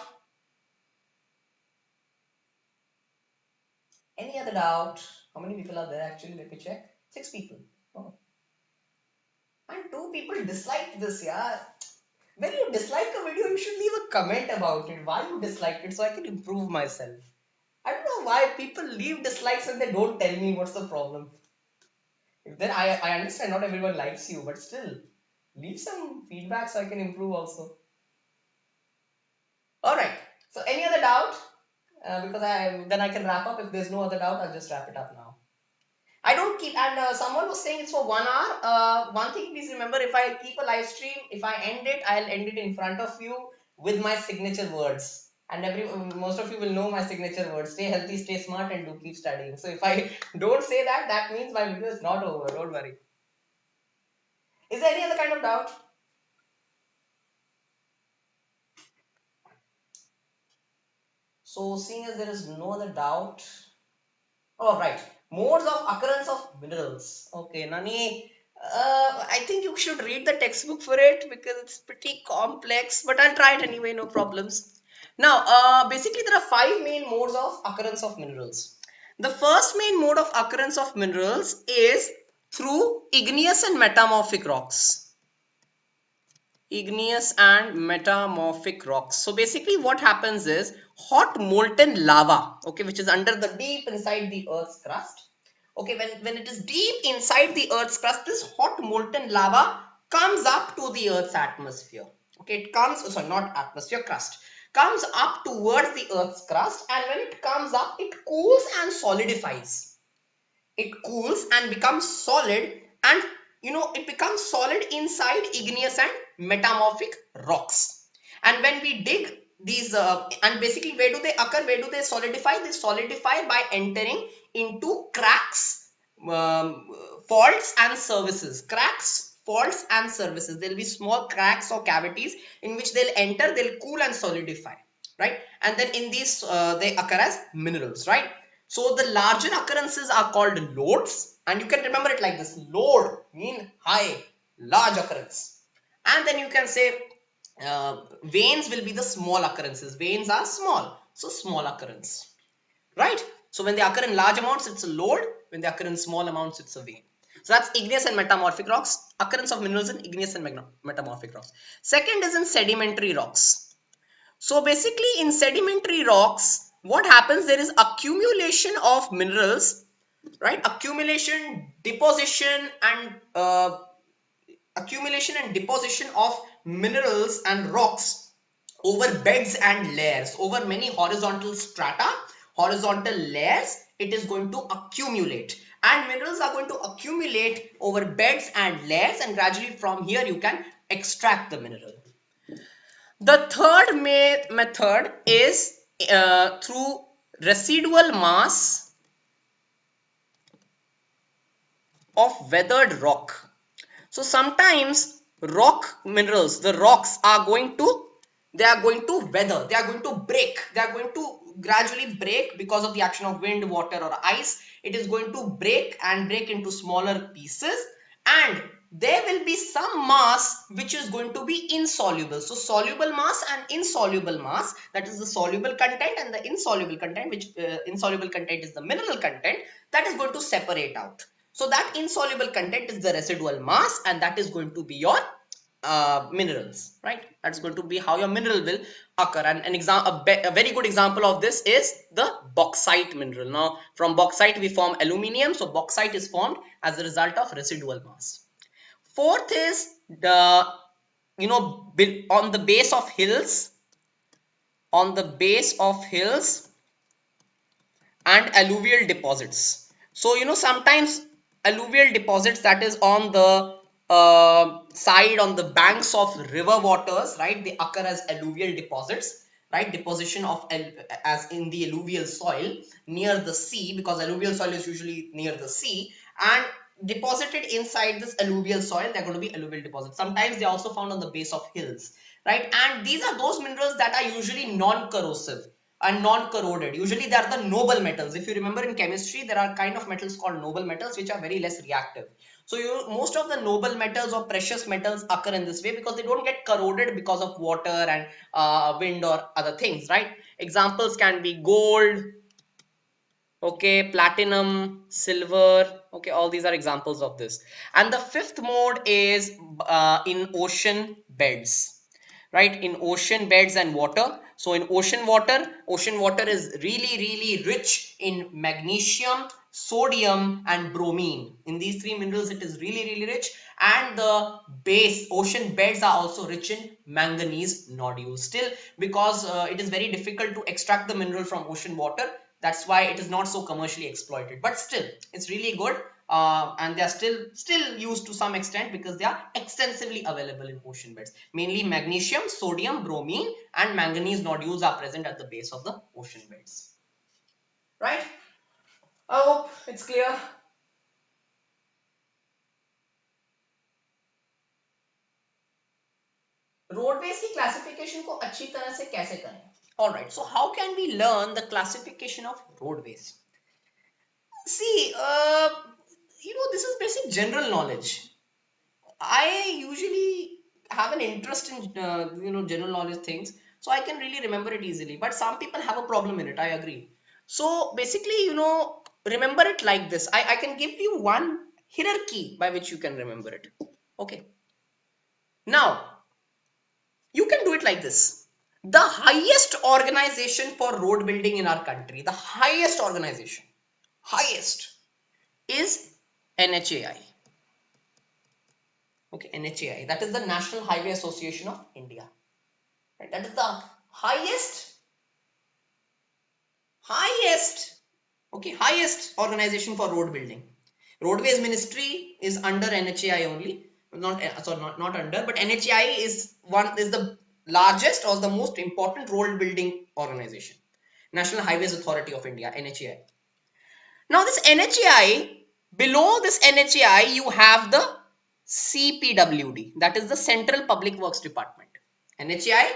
Any other doubt? How many people are there actually? Let me check. 6 people. Oh. And 2 people disliked this, yeah. When you dislike a video, you should leave a comment about it. Why you disliked it so I can improve myself. I don't know why people leave dislikes and they don't tell me what's the problem. Then I understand not everyone likes you, but still, leave some feedback so I can improve also. Alright, so any other doubt? Because then I can wrap up. If there's no other doubt, I'll just wrap it up now. I don't keep, and someone was saying it's for 1 hour. One thing, please remember, if I keep a live stream, if I end it, I'll end it in front of you with my signature words. And most of you will know my signature words. Stay healthy, stay smart, and do keep studying. So if I don't say that, that means my video is not over. Don't worry. Is there any other kind of doubt? So seeing as there is no other doubt. All right. Modes of occurrence of minerals. Okay, Nani. I think you should read the textbook for it because it's pretty complex, but I'll try it anyway, no problems. Now, basically there are 5 main modes of occurrence of minerals. The first main mode of occurrence of minerals is through igneous and metamorphic rocks. Igneous and metamorphic rocks. So basically what happens is hot molten lava, okay, which is under the deep inside the earth's crust. Okay, when it is deep inside the earth's crust, this hot molten lava comes up to the earth's atmosphere. Okay, it comes, sorry, not atmosphere, crust, comes up towards the earth's crust, and when it comes up, it cools and solidifies. It cools and becomes solid, and it becomes solid inside igneous and metamorphic rocks. And when we dig these and basically where do they occur, where do they solidify? They solidify by entering into cracks, faults and services. There will be small cracks or cavities in which they'll enter, they'll cool and solidify, right? And then in these they occur as minerals, right? So the larger occurrences are called lodes, and you can remember it like this. Lode mean high, large occurrence. And then you can say veins will be the small occurrences. Veins are small, so small occurrence, right? So when they occur in large amounts, it's a lode. When they occur in small amounts, it's a vein. So that's igneous and metamorphic rocks. Occurrence of minerals in igneous and metamorphic rocks. Second is in sedimentary rocks. So basically in sedimentary rocks, what happens, there is accumulation of minerals, right? Accumulation and deposition of minerals and rocks over beds and layers, over many horizontal strata, horizontal layers. It is going to accumulate, and minerals are going to accumulate over beds and layers, and gradually from here you can extract the mineral. The third method is through residual mass of weathered rock. So sometimes rock minerals, the rocks are going to, they are going to weather, they are going to break, they are going to gradually break because of the action of wind, water or ice. It is going to break and break into smaller pieces, and there will be some mass which is going to be insoluble. So soluble mass and insoluble mass, that is the soluble content and the insoluble content, which insoluble content is the mineral content, that is going to separate out. So that insoluble content is the residual mass, and that is going to be your minerals, right? That's going to be how your mineral will occur. And a very good example of this is the bauxite mineral. Now from bauxite we form aluminium, so bauxite is formed as a result of residual mass. Fourth is the, on the base of hills, on the base of hills and alluvial deposits. So sometimes alluvial deposits, that is on the side, on the banks of river waters, right, they occur as alluvial deposits, right? Deposition of as in the alluvial soil near the sea, because alluvial soil is usually near the sea, and deposited inside this alluvial soil, they're going to be alluvial deposits. Sometimes they're also found on the base of hills, right? And these are those minerals that are usually non-corrosive and non-corroded. Usually they are the noble metals. If you remember in chemistry, there are kind of metals called noble metals which are very less reactive. So most of the noble metals or precious metals occur in this way because they don't get corroded because of water and wind or other things, right? Examples can be gold, okay, platinum, silver, okay, all these are examples of this. And the fifth mode is in ocean beds, right? In ocean beds and water. So in ocean water is really rich in magnesium, sodium and bromine. In these three minerals it is really rich, and the base ocean beds are also rich in manganese nodules. Still, because it is very difficult to extract the mineral from ocean water, that's why it is not so commercially exploited, but still it's really good, and they are still used to some extent because they are extensively available in ocean beds. Mainly magnesium, sodium, bromine and manganese nodules are present at the base of the ocean beds, right? I hope it's clear. Roadways की classification को अच्छी तरह से कैसे करें? All right, so how can we learn the classification of roadways? See, this is basic general knowledge. I usually have an interest in general knowledge things, so I can really remember it easily. But some people have a problem in it. I agree. So basically, remember it like this. I can give you one hierarchy by which you can remember it. Okay. Now you can do it like this. The highest organization for road building in our country, the highest organization, highest is NHAI. Okay, NHAI, that is the National Highway Association of India. Right? That is the highest organization for road building. Roadways Ministry is under NHAI only, not under, but NHAI is the largest or the most important road building organization. National Highways Authority of India, NHAI. Now this NHAI, below this NHAI, you have the CPWD, that is the Central Public Works Department. NHAI,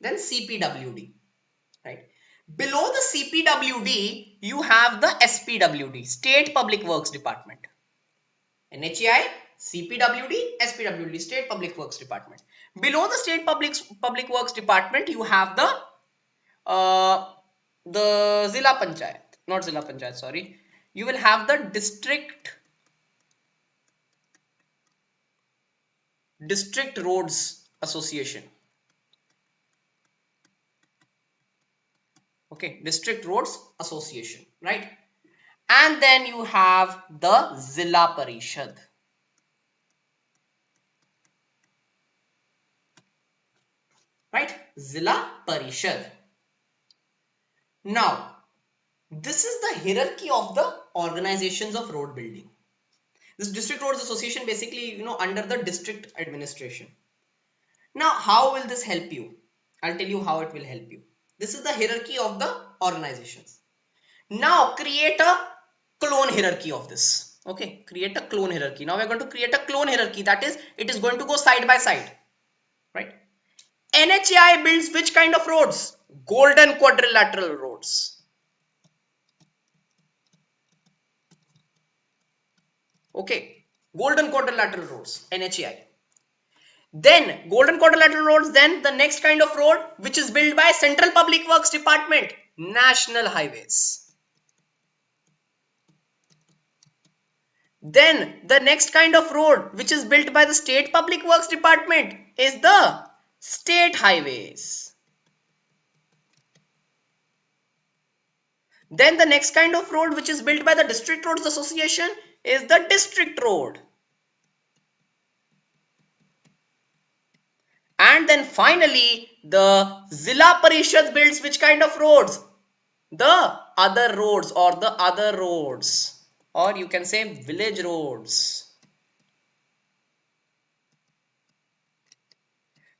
then CPWD, right? Below the CPWD, you have the SPWD, State Public Works Department. NHAI, CPWD, SPWD, State Public Works Department. Below the State Public Works Department, you have the Zilla Panchayat, not Zilla Panchayat, sorry. You will have the District Roads Association. Okay, District Roads Association, right? And then you have the Zilla Parishad. Right? Zilla Parishad. Now, this is the hierarchy of the organizations of road building. This District Roads Association basically, under the district administration. Now, how will this help you? I'll tell you how it will help you. This is the hierarchy of the organizations. Now, create a clone hierarchy of this. Okay, create a clone hierarchy. Now, we're going to create a clone hierarchy. That is, it is going to go side by side. Right? NHAI builds which kind of roads? Golden quadrilateral roads. Okay, golden quadrilateral roads, NHAI. Then golden quadrilateral roads, then the next kind of road which is built by Central Public Works Department, national highways. Then the next kind of road which is built by the State Public Works Department is the state highways. Then the next kind of road which is built by the District Roads Association is the district road. And then finally, the Zilla Parishad builds which kind of roads? The other roads, or the other roads, or you can say village roads.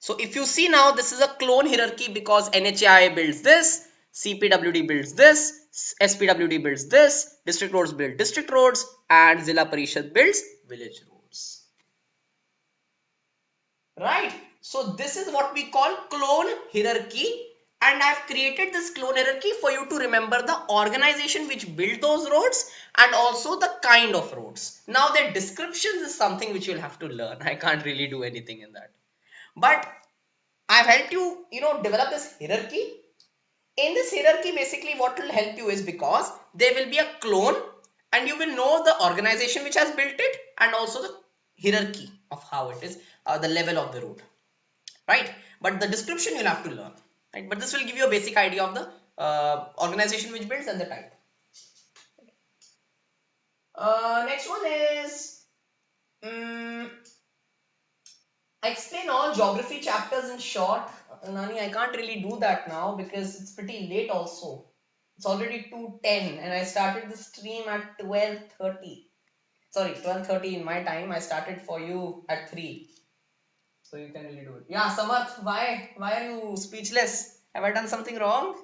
So if you see now, this is a clone hierarchy because NHAI builds this, CPWD builds this, SPWD builds this, district roads build district roads, and Zilla Parishad builds village roads. Right? So this is what we call clone hierarchy, and I've created this clone hierarchy for you to remember the organization which built those roads and also the kind of roads. Now their descriptions is something which you'll have to learn. I can't really do anything in that. But I've helped you, develop this hierarchy. In this hierarchy, basically what will help you is because there will be a clone and you will know the organization which has built it and also the hierarchy of how it is, the level of the road. Right? But the description you'll have to learn. Right? But this will give you a basic idea of the organization which builds and the type. Next one is explain all geography chapters in short. Nani, I can't really do that now because it's pretty late also. It's already 2:10 and I started the stream at 12:30. Sorry, 12:30 in my time. I started for you at 3. So you can really do it. Yeah, Samarth, why are you speechless? Have I done something wrong?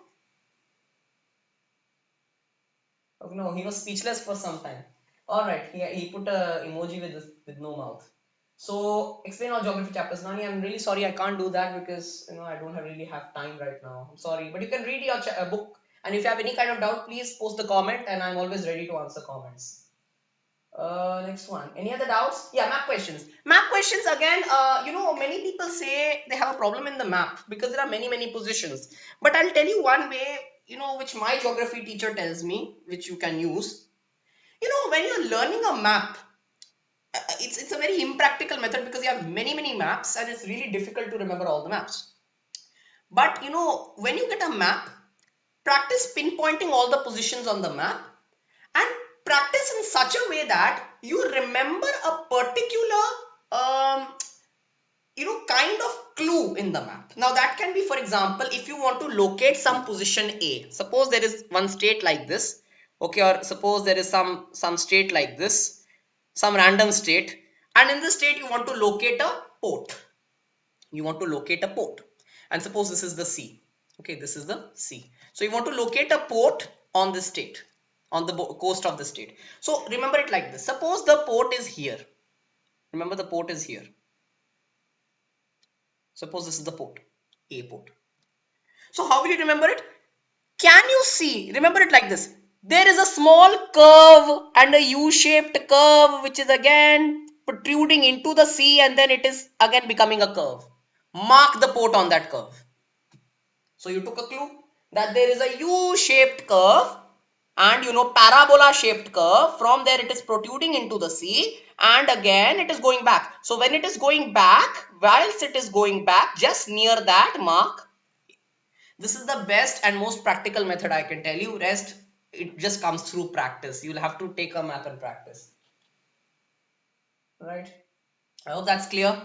Oh, no, he was speechless for some time. Alright, he put a emoji with no mouth. So explain all geography chapters. Nani, I'm really sorry I can't do that because I don't really have time right now. I'm sorry, but you can read your book, and if you have any kind of doubt, please post the comment and I'm always ready to answer comments. Next one. Any other doubts? Yeah, map questions. Map questions again, many people say they have a problem in the map because there are many positions. But I'll tell you one way, which my geography teacher tells me, which you can use. When you're learning a map, it's a very impractical method because you have many maps and it's really difficult to remember all the maps. But when you get a map, practice pinpointing all the positions on the map and practice in such a way that you remember a particular kind of clue in the map. Now that can be, for example, if you want to locate some position A. Suppose there is one state like this, okay, or suppose there is some state like this, some random state, and in this state you want to locate a port. You want to locate a port, and suppose this is the sea. Okay, this is the sea. So you want to locate a port on this state, on the coast of the state. So remember it like this. Suppose the port is here. Remember the port is here. Suppose this is the port, A port. So how will you remember it? Can you see? Remember it like this. There is a small curve and a U-shaped curve which is again protruding into the sea and then it is again becoming a curve. Mark the port on that curve. So you took a clue that there is a U-shaped curve and parabola shaped curve. From there it is protruding into the sea and again it is going back. So when it is going back, whilst it is going back, just near that mark. This is the best and most practical method I can tell you. Rest, it just comes through practice. You'll have to take a math and practice. Right? I hope that's clear.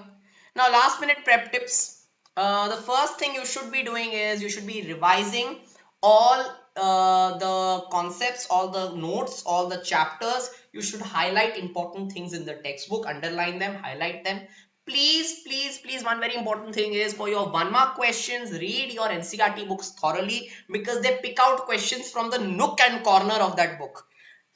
Now, last minute prep tips. The first thing you should be doing is you should be revising all the concepts, all the notes, all the chapters. You should highlight important things in the textbook, underline them, highlight them. Please, please, please, one very important thing is for your 1 mark questions, read your NCERT books thoroughly because they pick out questions from the nook and corner of that book.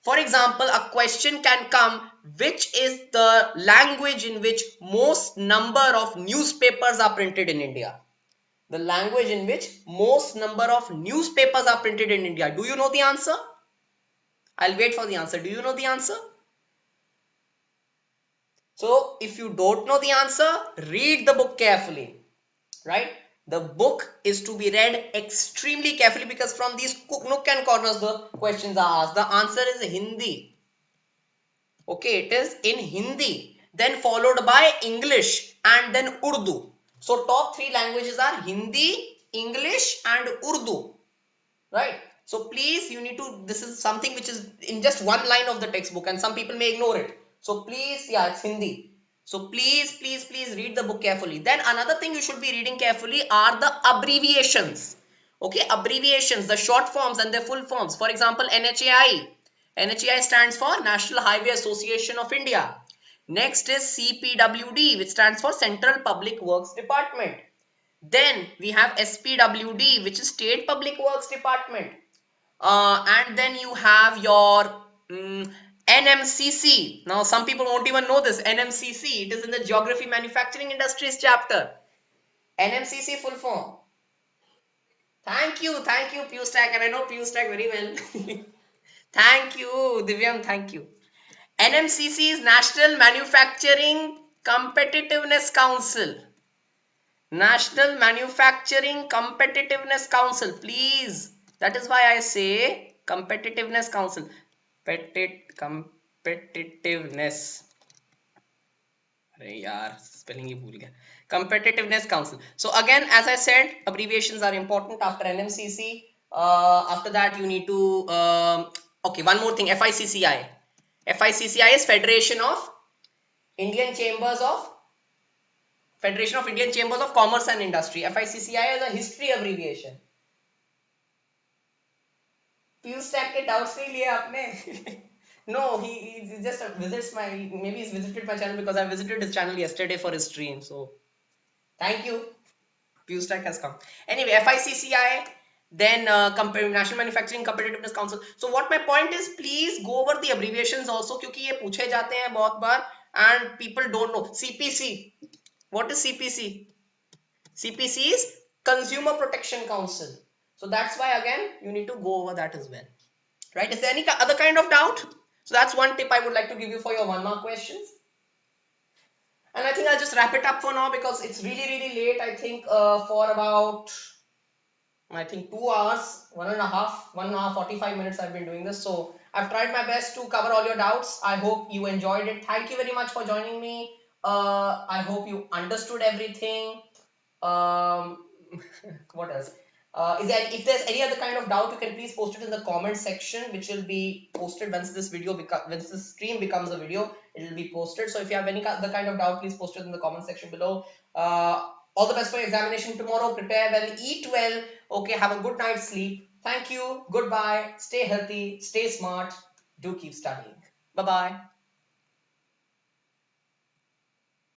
For example, a question can come, which is the language in which most number of newspapers are printed in India? The language in which most number of newspapers are printed in India. Do you know the answer? I'll wait for the answer. Do you know the answer? So, if you don't know the answer, read the book carefully, right? The book is to be read extremely carefully because from these nook and corners the questions are asked. The answer is Hindi. Okay, it is in Hindi, then followed by English and then Urdu. So top 3 languages are Hindi, English and Urdu, right? So please, you need to, this is something which is in just one line of the textbook and some people may ignore it. So please, yeah, it's Hindi. So please, please, please read the book carefully. Then another thing you should be reading carefully are the abbreviations. Okay, abbreviations, the short forms and their full forms. For example, NHAI. NHAI stands for National Highway Association of India. Next is CPWD, which stands for Central Public Works Department. Then we have SPWD, which is State Public Works Department. And then you have your NMCC. Now, some people won't even know this. NMCC, it is in the Geography Manufacturing Industries chapter. NMCC full form. Thank you, Piyush, and I know Piyush very well. Thank you, Divyam, thank you. NMCC is National Manufacturing Competitiveness Council. National Manufacturing Competitiveness Council, please. That is why I say Competitiveness Council. Competitiveness. Spelling ही भूल गया. Competitiveness Council. So again, as I said, abbreviations are important after NMCC. After that, you need to okay, one more thing. FICCI. FICCI is Federation of Indian Chambers of Commerce and Industry. FICCI is a history abbreviation. Piyush के doubts नहीं लिए आपने? No, he just visits my, maybe he's visited my channel because I visited his channel yesterday for his stream. So thank you. Piyush has come. Anyway, FICCI, then National Manufacturing Competitiveness Council. So what my point is, please go over the abbreviations also क्योंकि ये पूछे जाते हैं बहुत बार and people don't know. CPC. What is CPC? CPC is Consumer Protection Council. So that's why again you need to go over that as well. Right? Is there any other kind of doubt? So that's one tip I would like to give you for your 1 mark questions. And I think I'll just wrap it up for now because it's really late. I think for about 2 hours, 1 hour 45 minutes I've been doing this. So I've tried my best to cover all your doubts. I hope you enjoyed it. Thank you very much for joining me. I hope you understood everything. What else? If there's any other kind of doubt, you can please post it in the comment section, which will be posted once this stream becomes a video. It will be posted. So if you have any other kind of doubt, please post it in the comment section below. All the best for your examination tomorrow. Prepare well, eat well. Okay, have a good night's sleep. Thank you. Goodbye. Stay healthy. Stay smart. Do keep studying. Bye bye.